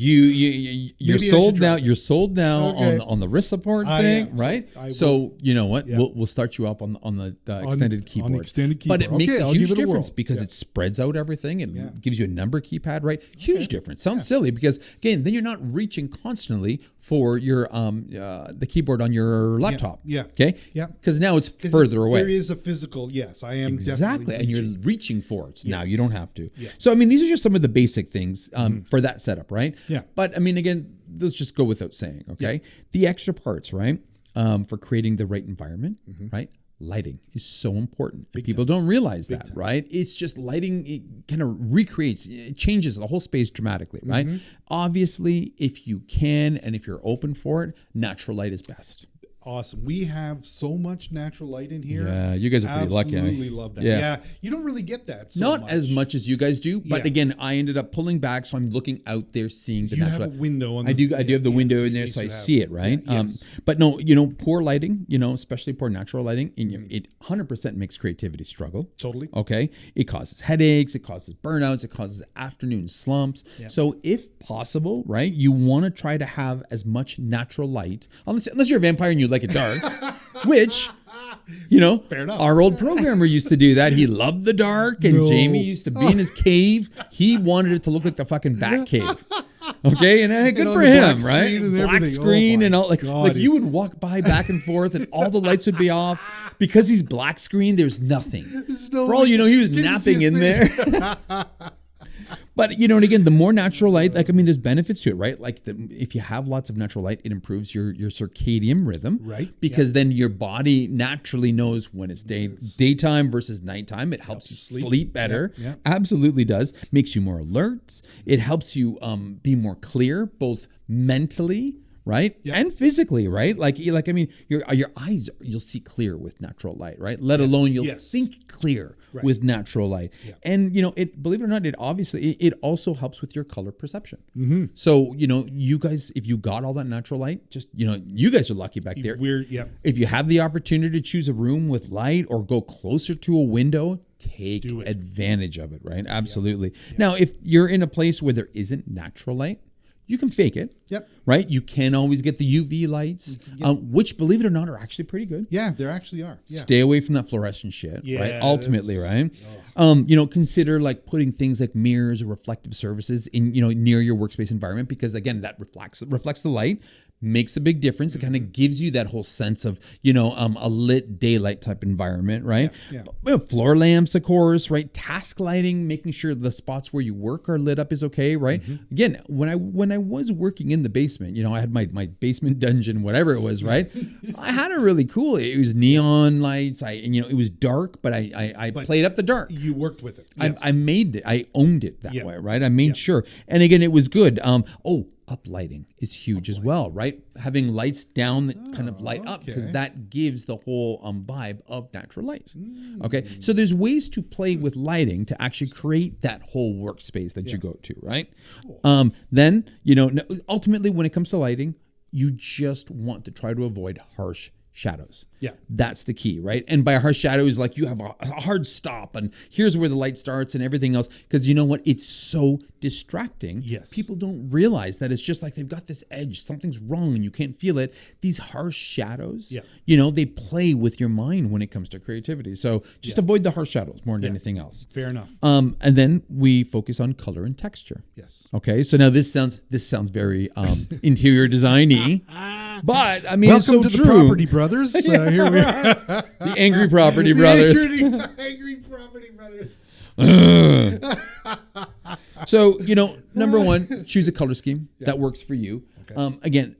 You're Maybe I sold should now. try. You're sold now Okay. on the wrist support I thing, am. right? So I will- you know what? Yeah. We'll start you up on the extended keyboard. On the extended But keyboard. it makes Okay, a I'll huge give it a difference whirl. because Yeah. it spreads out everything. It Yeah. gives you a number keypad, right? Huge difference. Sounds silly because again, then you're not reaching constantly for your the keyboard on your laptop. Yeah. Okay. Yeah. Because now it's 'Cause further away. There is a physical. Yes, I am Exactly, and definitely you're reaching for it. Now Yes. you don't have to. Yeah. So I mean, these are just some of the basic things for that setup, right? Yeah. But I mean, again, let's just go without saying, okay? The extra parts, right, for creating the right environment, right? Lighting is so important. And people don't realize that, right? It's just lighting. It kind of recreates, it changes the whole space dramatically, right? Obviously, if you can and if you're open for it, natural light is best. awesome. We have so much natural light in here. Yeah, you guys are pretty lucky. Absolutely love that. Yeah. Yeah, you don't really get that. So Not much. as much as you guys do, but Yeah. again, I ended up pulling back, so I'm looking out there, seeing the You natural. have a window on. I do have the window so in there, yes, so I you have- see it, right? Yeah, yes. But no, poor lighting, especially poor natural lighting, it 100% makes creativity struggle. Totally. Okay, it causes headaches, it causes burnouts, it causes afternoon slumps. Yeah. So, if possible, right, you want to try to have as much natural light, unless you're a vampire and you like it dark, which. Fair enough. Our old programmer used to do that. He loved the dark, and No. Jamie used to be in his cave. He wanted it to look like the fucking Bat Cave. Okay, and good on for the black him, right? screen and Black everything. Oh screen my and all, like God. you would walk by back and forth, and all the lights would be off because he's black screen. There's nothing. no For all you know, he was Can you see napping his in face? there. But and again, the more natural light, there's benefits to it, right? Like if you have lots of natural light, it improves your circadian rhythm, Right. Because then your body naturally knows when it's daytime versus nighttime. It helps you sleep better. Yeah. Absolutely does. Makes you more alert. It helps you be more clear, both mentally. Right. Yeah. And physically, right? Your eyes, you'll see clear with natural light, right? Let alone you'll Yes. think clear Right. with natural light. Yeah. And it, believe it or not, it obviously it also helps with your color perception. Mm-hmm. So you guys, if you got all that natural light, just you guys are lucky back there. If you have the opportunity to choose a room with light or go closer to a window, take Do it. advantage of it, right? Absolutely. Now, if you're in a place where there isn't natural light, you can fake it. Yep. Right? You can always get the UV lights, which, believe it or not, are actually pretty good. Yeah, there actually are. Yeah. Stay away from that fluorescent shit, Yeah, right? Ultimately, that's- right? Consider like putting things like mirrors or reflective surfaces in, near your workspace environment, because again, that reflects the light, makes a big difference. It kind of gives you that whole sense of, a lit daylight type environment, right? Yeah. We have floor lamps, of course, right? Task lighting, making sure the spots where you work are lit up is okay, right? Again, when I was working in the basement, I had my basement dungeon, whatever it was, right? I had it really cool. It was neon lights. It was dark, but I played up the dark. You worked with it. Yes. I made it. I owned it that Yeah. way, right? I made sure. And again, it was good. Uplighting is huge as well, right? Having lights down that kind of light up, because okay. that gives the whole vibe of natural light. Okay, so there's ways to play with lighting to actually create that whole workspace that you go to, right? Then ultimately, when it comes to lighting, you just want to try to avoid harsh shadows. Yeah. That's the key, right? And by a harsh shadow is like you have a hard stop and here's where the light starts and everything else. Because you know what? It's so distracting. Yes. People don't realize that it's just like they've got this edge. Something's wrong and you can't feel it. These harsh shadows, they play with your mind when it comes to creativity. So just avoid the harsh shadows more than anything else. Fair enough. And then we focus on color and texture. Yes. Okay, so now this sounds very interior designy, but I mean, Welcome it's so to true. the Property Brothers. Here we are. The Angry Property Brothers. Angry Property Brothers. So number one, choose a color scheme that works for you. Okay. Again,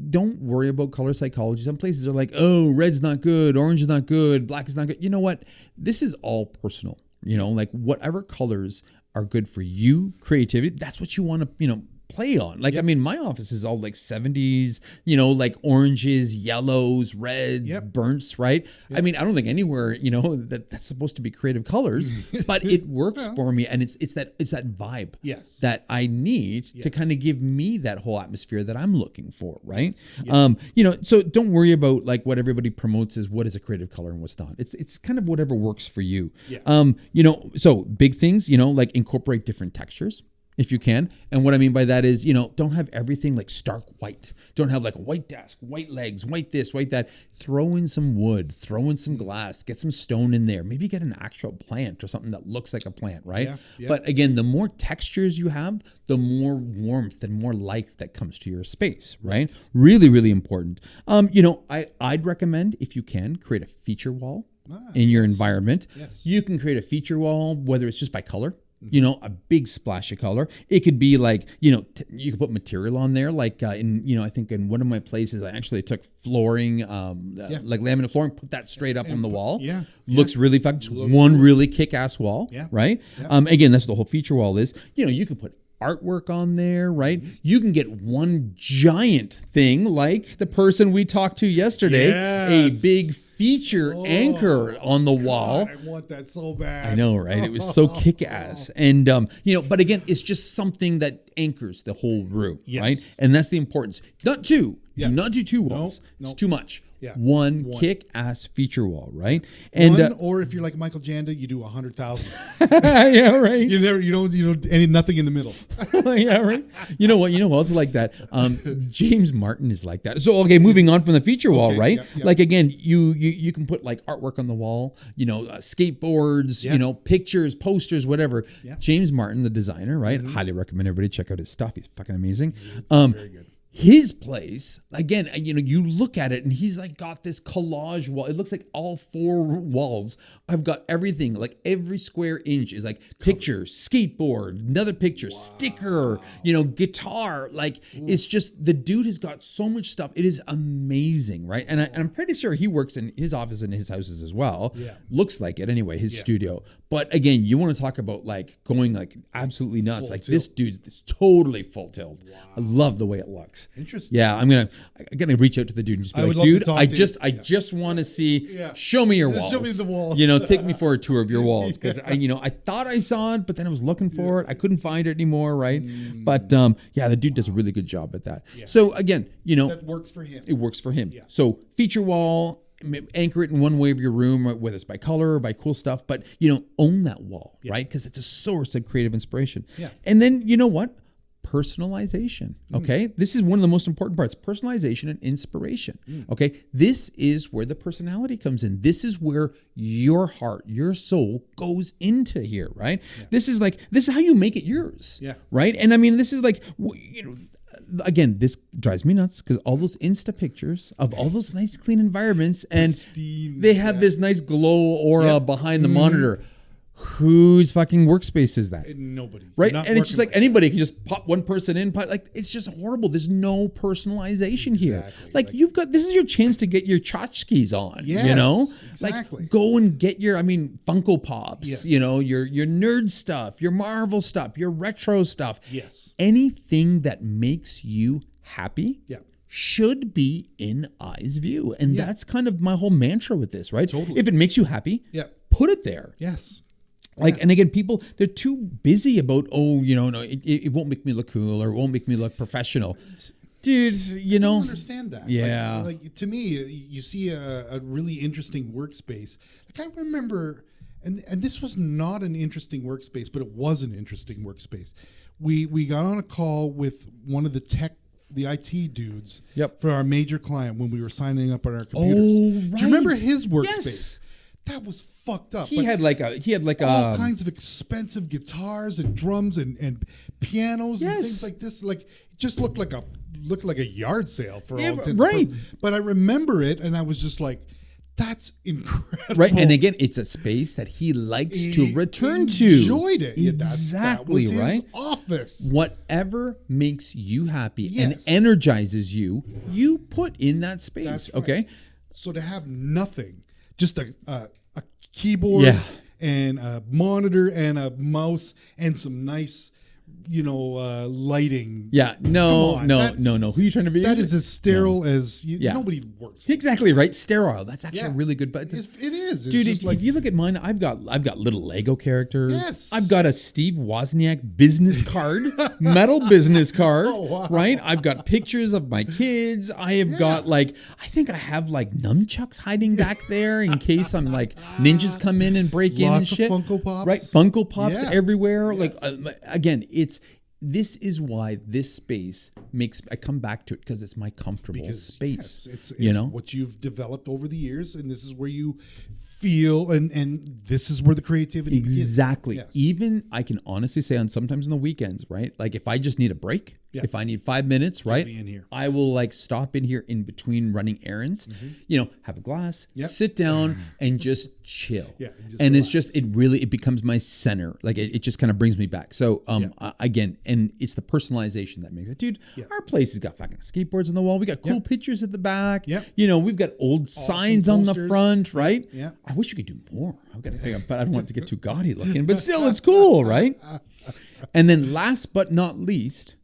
don't worry about color psychology. Some places are like, oh, red's not good, orange is not good, black is not good. You know what? This is all personal. Like whatever colors are good for you, creativity, that's what you want to, play on. Like, I mean, my office is all like 70s, you know, like oranges, yellows, reds, burns, right? I mean, I don't think anywhere, you know, that's supposed to be creative colors, but it works for me. And it's that vibe that I need to kind of give me that whole atmosphere that I'm looking for, right? You know, so don't worry about like what everybody promotes is what is a creative color and what's not. It's kind of whatever works for you. You know, so big things, you know, like incorporate different textures if you can. And what I mean by that is, you know, don't have everything like stark white. Don't have like a white desk, white legs, white this, white that. Throw in some wood, throw in some glass, get some stone in there. Maybe get an actual plant or something that looks like a plant, right? But again, the more textures you have, the more warmth and more life that comes to your space, right? Really, really important. You know, I'd recommend, if you can, create a feature wall in your environment. You can create a feature wall, whether it's just by color, you know, a big splash of color. It could be like, you know, you could put material on there. Like in, you know, I think in one of my places, I actually took flooring, like laminate flooring, put that straight up on the wall. Looks really fun. One really kick-ass wall, right? Again, that's what the whole feature wall is. You know, you could put artwork on there, right? You can get one giant thing like the person we talked to yesterday, a big feature anchor on the wall. I want that so bad. I know, right? It was so kick-ass. And, you know, but again, it's just something that anchors the whole room, right? And that's the importance. Not two. Do not do two walls. It's too much. One kick-ass feature wall, right? And or if you're like Michael Janda, you do 100,000. Yeah, right. You don't nothing in the middle. Yeah, right. You know what? You know who else is like that? James Martin is like that. So okay, moving on from the feature wall, right? Like again, you can put like artwork on the wall, you know, skateboards, you know, pictures, posters, whatever. James Martin, the designer, right? Highly recommend everybody check out his stuff. He's fucking amazing. Very good. His place, again, you know, you look at it and he's like got this collage wall. It looks like all four walls. I've got everything, like every square inch is like picture, skateboard, another picture, sticker, you know, guitar. Like it's just, the dude has got so much stuff. It is amazing, right? And I'm pretty sure he works in his office and his houses as well. Looks like it anyway, his studio. But again, you want to talk about like going like absolutely nuts. Full like tilt. This dude's totally full tilt. I love the way it looks. Interesting. Yeah, I'm gonna reach out to the dude and just be like, dude, I just want to see. Show me your walls. Show me the walls. You know, take me for a tour of your walls because I thought I saw it, but then I was looking for it. I couldn't find it anymore, right? But yeah, the dude does a really good job at that. So again, you know, that works for him. It works for him. So feature wall. Anchor it in one way of your room, whether it's by color or by cool stuff, but you know, own that wall, right? Because it's a source of creative inspiration. And then you know what? Personalization. Okay. This is one of the most important parts, personalization and inspiration. Okay. This is where the personality comes in. This is where your heart, your soul goes into here, right? This is how you make it yours. Right. And I mean, this is like, you know, again, this drives me nuts because all those Insta pictures of all those nice clean environments and they have this nice glow aura behind the monitor. Whose fucking workspace is that? Nobody. Right? And it's just like anybody can just pop one person in. Like, it's just horrible. There's no personalization here. Like you've got, this is your chance to get your tchotchkes on, you know? Exactly. Like go and get your, Funko Pops, you know, your nerd stuff, your Marvel stuff, your retro stuff. Anything that makes you happy. Should be in eyes view. And that's kind of my whole mantra with this, right? Totally. If it makes you happy, put it there. Like, and again, people, they're too busy about, it won't make me look cool or it won't make me look professional. Dude, you know. I don't understand that. Yeah. Like to me, you see a really interesting workspace. Like I remember, and this was not an interesting workspace, but it was an interesting workspace. We got on a call with one of the IT dudes for our major client when we were signing up on our computers. Oh, right. Do you remember his workspace? Yes. That was fucked up. He had all kinds of expensive guitars and drums and pianos and things like this. Like it just looked like a yard sale for all intents. Right. But I remember it and I was just like, that's incredible. Right. And again, it's a space that he likes to return to. Enjoyed it. Exactly, that was right? His office. Whatever makes you happy and energizes you, you put in that space. That's right. Okay. So to have nothing, just a keyboard and a monitor and a mouse and some nice lighting. Yeah, no. Who are you trying to be? That is as sterile as nobody works. Exactly right. Sterile. That's actually Yeah. really good. But It is, It's dude. just If you look at mine, I've got little Lego characters. Yes. I've got a Steve Wozniak business card, metal business card. Oh, wow. Right. I've got pictures of my kids. I have got I think I have nunchucks hiding back there in case I'm ninjas come in and break in and Lots of shit. Funko Pops. Right. Funko Pops Yeah. everywhere. Again, this is why this space I come back to it because it's my comfortable space. It's what you've developed over the years, and this is where you feel, and this is where the creativity exactly. Yes. Even I can honestly say sometimes on the weekends, right? Like if I just need a break, if I need 5 minutes, right? Be in here. I will stop in here in between running errands, have a glass, sit down and just chill. Yeah, and it's just, it becomes my center. It just kind of brings me back. So again, and it's the personalization that makes it. Dude, our place has got fucking skateboards on the wall. We got cool pictures at the back. Yep. We've got old signs on the posters. front, right? Yeah. I wish you could do more. I've got to figure out, but I don't want it to get too gaudy looking, but still it's cool, right? And then last but not least,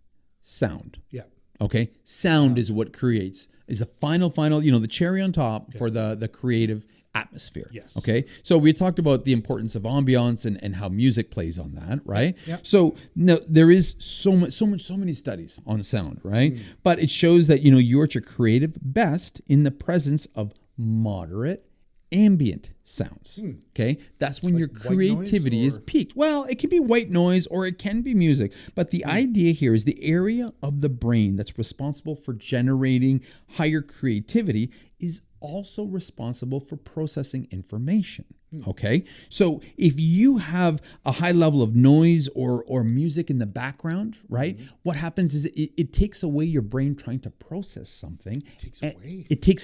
sound. Yeah. Okay. Sound is what is the final, the cherry on top for the creative atmosphere. Yes. Okay. So we talked about the importance of ambiance and how music plays on that, right? Yeah. So no, there is so many studies on sound, right? But it shows that, you're at your creative best in the presence of moderate ambient sounds. Okay. That's when your creativity is peaked. Well, it can be white noise or it can be music. But the idea here is the area of the brain that's responsible for generating higher creativity is also responsible for processing information. Okay. So if you have a high level of noise or music in the background, right? What happens is it takes away your brain trying to process something. It takes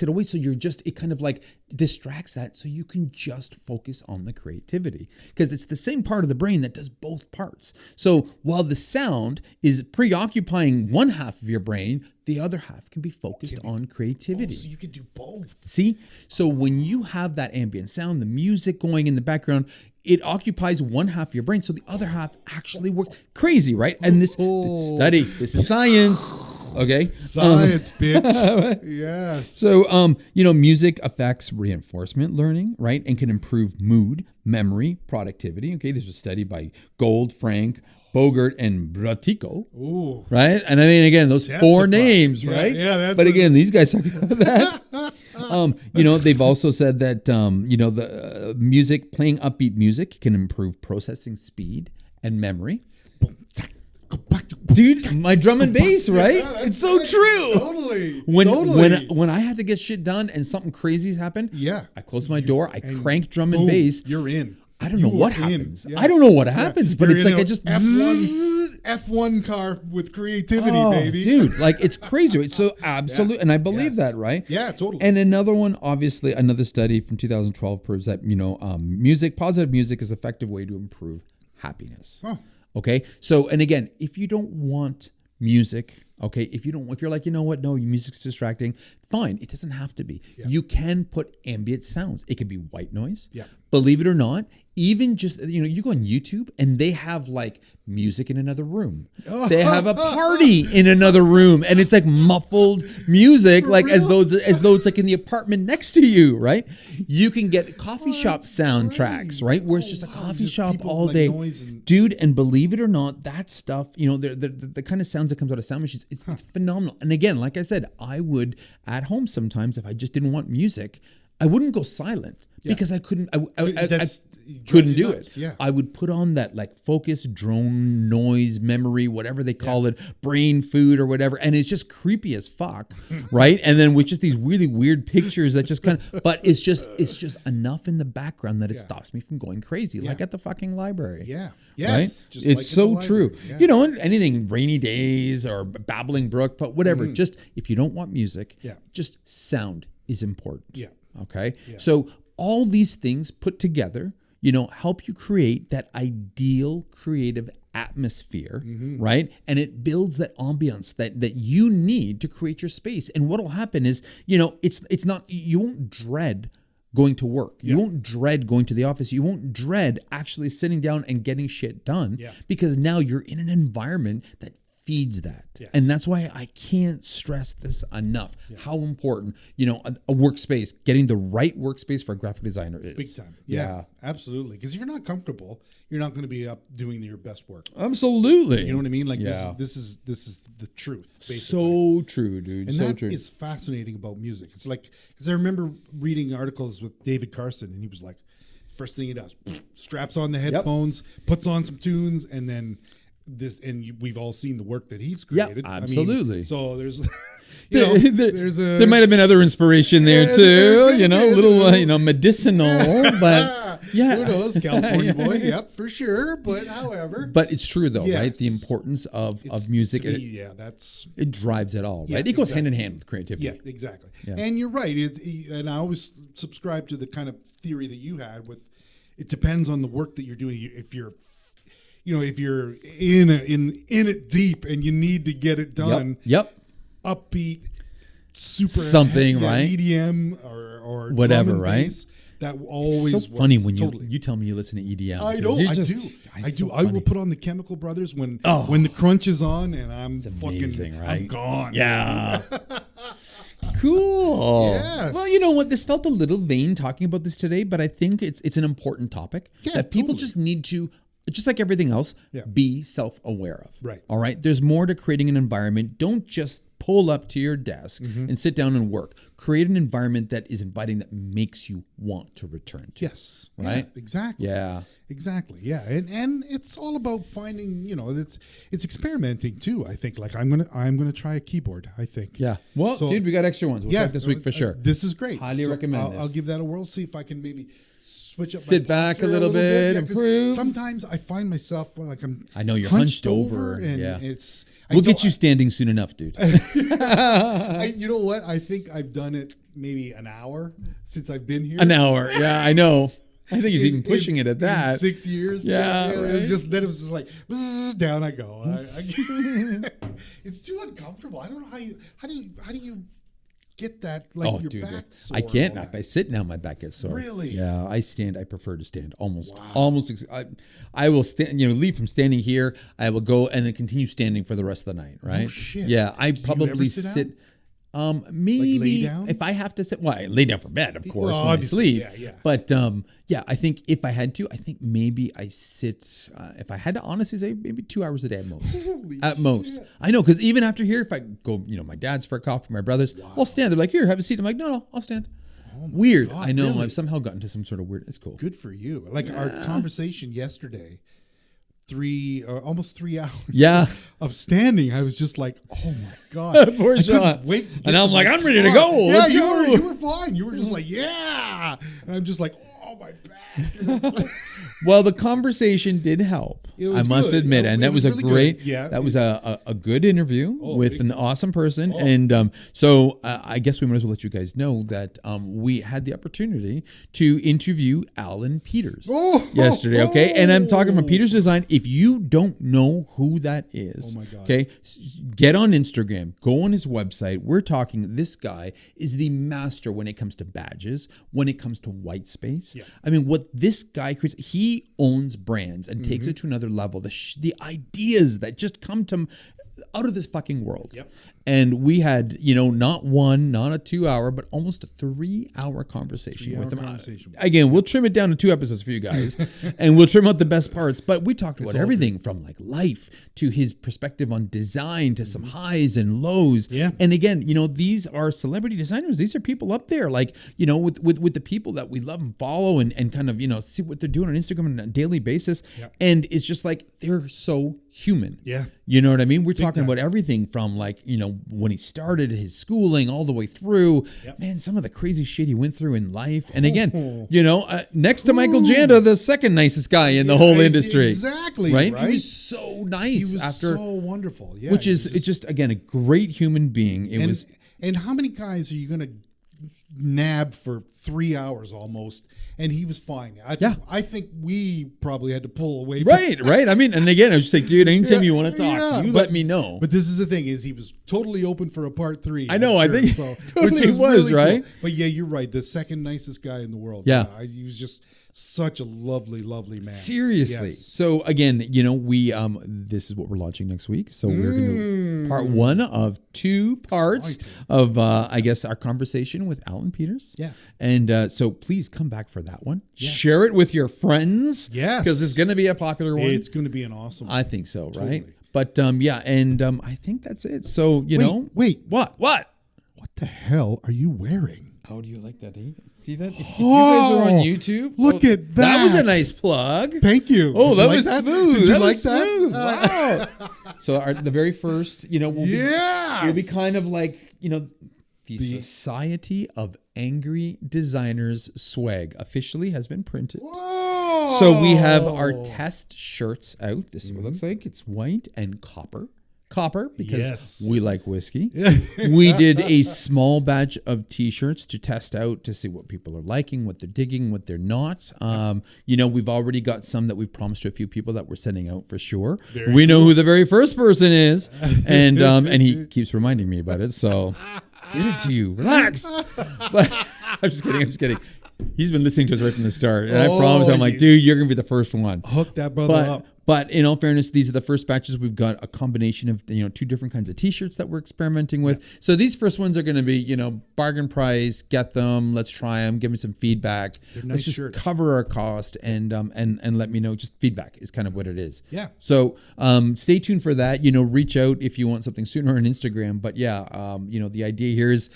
it away. So it kind of distracts that so you can just focus on the creativity because it's the same part of the brain that does both parts. So while the sound is preoccupying one half of your brain, the other half can be focused on creativity. So you could do both. See? So when you have that ambient sound, the music going in the background, it occupies one half of your brain. So the other half actually works. Crazy, right? And this is science. Okay. Science, bitch. Yes. So, music affects reinforcement learning, right? And can improve mood, memory, productivity. Okay. There's a study by Gold, Frank, Bogart, and Bratico. Ooh. Right. And I mean, again, those four names, right? Yeah. But again, these guys talk about that. They've also said that, the music, playing upbeat music can improve processing speed and memory. Dude, my drum and bass, right? Yeah, it's so true. Totally. When I have to get shit done and something crazy's happened, I close my door, I crank drum and bass. You're in. I don't know what happens. Yeah. I don't know what happens, but it's I just F1 car with creativity, baby. Dude, it's crazy. It's so absolute, and I believe that, right? Yeah, totally. And another one, obviously, another study from 2012 proves that positive music is an effective way to improve happiness. Oh. Okay, so and again, if you don't want music, okay, if you're like, no, music's distracting, fine. It doesn't have to be. Yeah. You can put ambient sounds. It could be white noise. Yeah. Believe it or not, even just, you go on YouTube and they have music in another room. They have a party in another room and it's muffled music, as though it's in the apartment next to you, right? You can get coffee shop soundtracks, right? Where it's just a coffee shop all day. Dude, and believe it or not, that stuff, the kind of sounds that comes out of sound machines, it's phenomenal. And again, like I said, I would at home sometimes, if I just didn't want music, I wouldn't go silent because I couldn't. I couldn't do it. Yeah. I would put on that focus, drone, noise, memory, whatever they call it, brain food or whatever, and it's just creepy as fuck, right? And then with just these really weird pictures that just but it's just enough in the background that it stops me from going crazy, like at the fucking library. Yeah. Yes. Right? It's so true. Yeah. Anything, rainy days or babbling brook, but whatever. Just if you don't want music, just sound is important. Yeah. Okay. Yeah. So all these things put together, help you create that ideal creative atmosphere, right? And it builds that ambiance that you need to create your space. And what'll happen is, it's not, you won't dread going to work. You won't dread going to the office. You won't dread actually sitting down and getting shit done because now you're in an environment that feeds that. Yes. And that's why I can't stress this enough, how important, a workspace, getting the right workspace for a graphic designer is. Big time. Yeah. Absolutely. Because if you're not comfortable, you're not going to be up doing your best work. Absolutely. You know what I mean? Like this is the truth, basically. So true, dude. And so that true. is fascinating about music. It's like, because I remember reading articles with David Carson, and he was like, first thing he does, straps on the headphones, puts on some tunes, and then we've all seen the work that he's created. Yeah, absolutely. I mean, so there's, there might have been other inspiration there too. A little, medicinal, but yeah, who knows, California boy, yep, for sure. But however, but it's true though, right? The importance of music, it drives it all, right? It goes hand in hand with creativity. Yeah, exactly. Yeah. And you're right. And I always subscribe to the kind of theory that you had with. It depends on the work that you're doing. If you're in it deep and you need to get it done, upbeat, super something, right? EDM or whatever, drum and right? bass, that always it's so funny when totally. you tell me you listen to EDM. I know, I do. I will put on the Chemical Brothers when the crunch is on, and I'm amazing, right? I'm gone. Yeah. Cool. Yes. Well, you know what? This felt a little vain talking about this today, but I think it's an important topic that people just need to. Just like everything else, be self-aware of. Right. All right. There's more to creating an environment. Don't just pull up to your desk and sit down and work. Create an environment that is inviting, that makes you want to return to. Yes. Right. Yeah, exactly. Yeah. Exactly. Yeah. And it's all about finding. It's experimenting too. I think. Like I'm gonna try a keyboard. I think. Yeah. Well, dude, we got extra ones. We'll check this week for sure. This is great. Highly recommend this. I'll give that a whirl. See if I can maybe switch up. Sit back a little bit, improve. Sometimes I find myself like I know you're hunched over, and it's. We'll get you standing soon enough, dude. You know what? I think I've done it maybe an hour since I've been here. An hour, yeah, I know. I think he's even pushing it at that. In 6 years. Yeah, It was just like down I go. It's too uncomfortable. I don't know how do you get that your back sore? I can't. If I sit now, my back gets sore. Really? Yeah, I stand. I prefer to stand almost. I will stand. Leave from standing here. I will go and then continue standing for the rest of the night. Right? Oh shit. Yeah, I probably you ever sit down? Maybe lay down? If I have to sit, I lay down for bed, of course, Well, when I obviously, sleep. yeah. But I think if I had to, I think maybe I sit. If I had to honestly say, maybe 2 hours a day at most. At most, I know, because even after here, if I go, my dad's for a coffee, my brothers, I'll stand. They're like, "Here, have a seat." I'm like, "No, I'll stand." Oh weird. God, I know. Really? I've somehow gotten to some sort of weird. It's cool. Good for you. Like our conversation yesterday. Almost 3 hours of standing. I was just like, oh my God. Poor Sean. Wait to get and I'm like, I'm ready to go. Yeah, Let's go. You were fine. You were just like, yeah. And I'm just like, oh, my back. Well, the conversation did help. I must admit, and that was a really great. Yeah, that was a good interview with an awesome person, and so I guess we might as well let you guys know that we had the opportunity to interview Alan Peters yesterday. Okay, and I'm talking from Peters Design. If you don't know who that is, oh my God. Okay, get on Instagram, go on his website. We're talking. This guy is the master when it comes to badges, when it comes to white space. Yeah. I mean, what this guy creates, he owns brands and takes it to another level. The ideas that just come to out of this fucking world. Yep. And we had, not a 2 hour, but almost a 3 hour conversation with him. Again, we'll trim it down to 2 episodes for you guys, and we'll trim out the best parts. But we talked about everything from like life to his perspective on design to some highs and lows. Yeah. And again, these are celebrity designers. These are people up there, like, with the people that we love and follow and kind of, see what they're doing on Instagram on a daily basis. Yep. And it's just like, they're so human. Yeah. You know what I mean? We're talking about everything from like, when he started his schooling all the way through, man, some of the crazy shit he went through in life. And again, next to Michael Janda, the second nicest guy in the whole industry. Exactly. Right? He was so nice. He was so wonderful. Yeah. Which is, it's just, again, a great human being. And how many guys are you going to nabbed for 3 hours almost, and he was fine. I think we probably had to pull away. Right. I mean, and again, I was just like, dude, anytime you want to talk, let me know. But this is the thing: is he was totally open for a part 3. I know. I'm sure, I think so, totally which was really right. Cool. But yeah, you're right. The second nicest guy in the world. Yeah. He was just such a lovely man. Seriously. Yes. So again, we this is what we're launching next week. So we're going to part 1 of 2 parts Exciting. of I guess our conversation with Alan Peters. Yeah. And so please come back for that one. Yes. Share it with your friends. Yes. Because it's going to be a popular one. It's going to be an awesome one. I think so, right? Totally. But I think that's it. So Wait. what? What the hell are you wearing? How do you like that? Eh? See that? If you guys are on YouTube, look at that. That was a nice plug. Thank you. Oh, Did that you was like smooth. Did you that like was that? smooth. Wow. So the very first, we'll be kind of like, the Society of Angry Designers swag officially has been printed. Whoa. So we have our test shirts out. This is what it looks like. It's white and copper. Because we like whiskey. We did a small batch of t-shirts to test out to see what people are liking, what they're digging, what they're not. We've already got some that we've promised to a few people that we're sending out for sure. We know who the very first person is, and he keeps reminding me about it. So get it to you, relax. But I'm just kidding. He's been listening to us right from the start, and I promise I'm like, dude, you're gonna be the first one. Hook that brother up. But in all fairness, these are the first batches. We've got a combination of 2 different kinds of T-shirts that we're experimenting with. Yeah. So these first ones are going to be bargain price. Get them. Let's try them. Give me some feedback. They're nice let's just shirts. cover our cost and let me know. Just feedback is kind of what it is. Yeah. So stay tuned for that. Reach out if you want something sooner on Instagram. But the idea here is.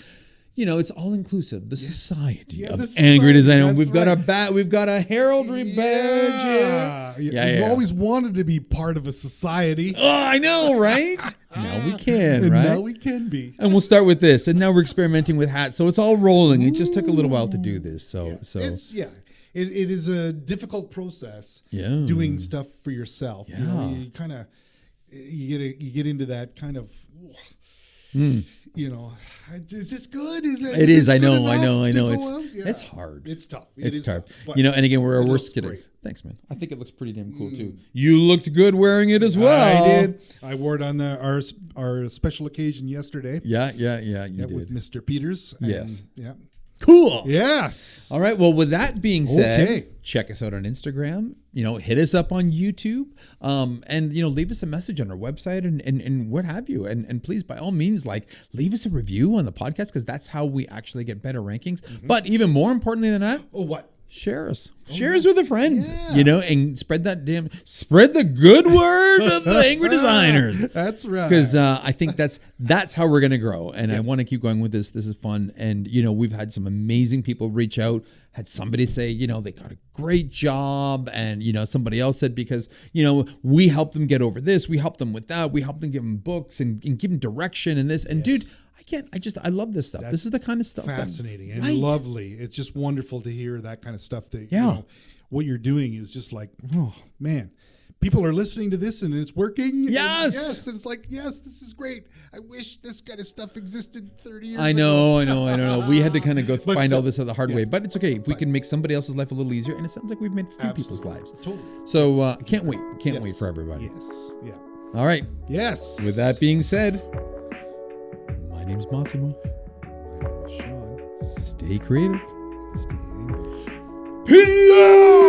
It's all inclusive. The Society of Angry Designer. We've got a heraldry badge here. You've always wanted to be part of a society. Oh, I know, right? Now we can, and right? Now we can be. And we'll start with this. And now we're experimenting with hats. So it's all rolling. It just took a little while to do this. So it is a difficult process. Yeah. Doing stuff for yourself. Yeah. You kind of you get into that kind of. Is this good? It is. I know. Yeah. It's hard. It's tough. It's tough. But and again, we're our worst kidders. Thanks, man. I think it looks pretty damn cool too. You looked good wearing it as well. I did. I wore it on our special occasion yesterday. Yeah. You did with Mr. Peters. Yes. Yeah. Cool. Yes. All right. Well, with that being said, check us out on Instagram. Hit us up on YouTube. And leave us a message on our website and what have you. And please, by all means, leave us a review on the podcast because that's how we actually get better rankings. Mm-hmm. But even more importantly than that, what? Share us. Share us with a friend. Yeah. And spread the good word of the Angry Designers. That's right. Because I think that's how we're going to grow. And I want to keep going with this. This is fun. And, we've had some amazing people reach out. Had somebody say, they got a great job. And, somebody else said because, we helped them get over this. We helped them with that. We helped them give them books and give them direction and this. And dude, I love this stuff. This is the kind of stuff. Fascinating and lovely. It's just wonderful to hear that kind of stuff that, what you're doing is just like, oh man, people are listening to this and it's working. Yes. And it's like, yes, this is great. I wish this kind of stuff existed 30 years ago. I know. We had to kind of find all this the hard way, but it's okay. If we can make somebody else's life a little easier, and it sounds like we've made a few people's lives. Totally. So can't wait. Can't wait for everybody. Yes. Yeah. All right. Yes. With that being said, my name's Massimo. My name is Sean. Stay creative. Stay angry. Peace!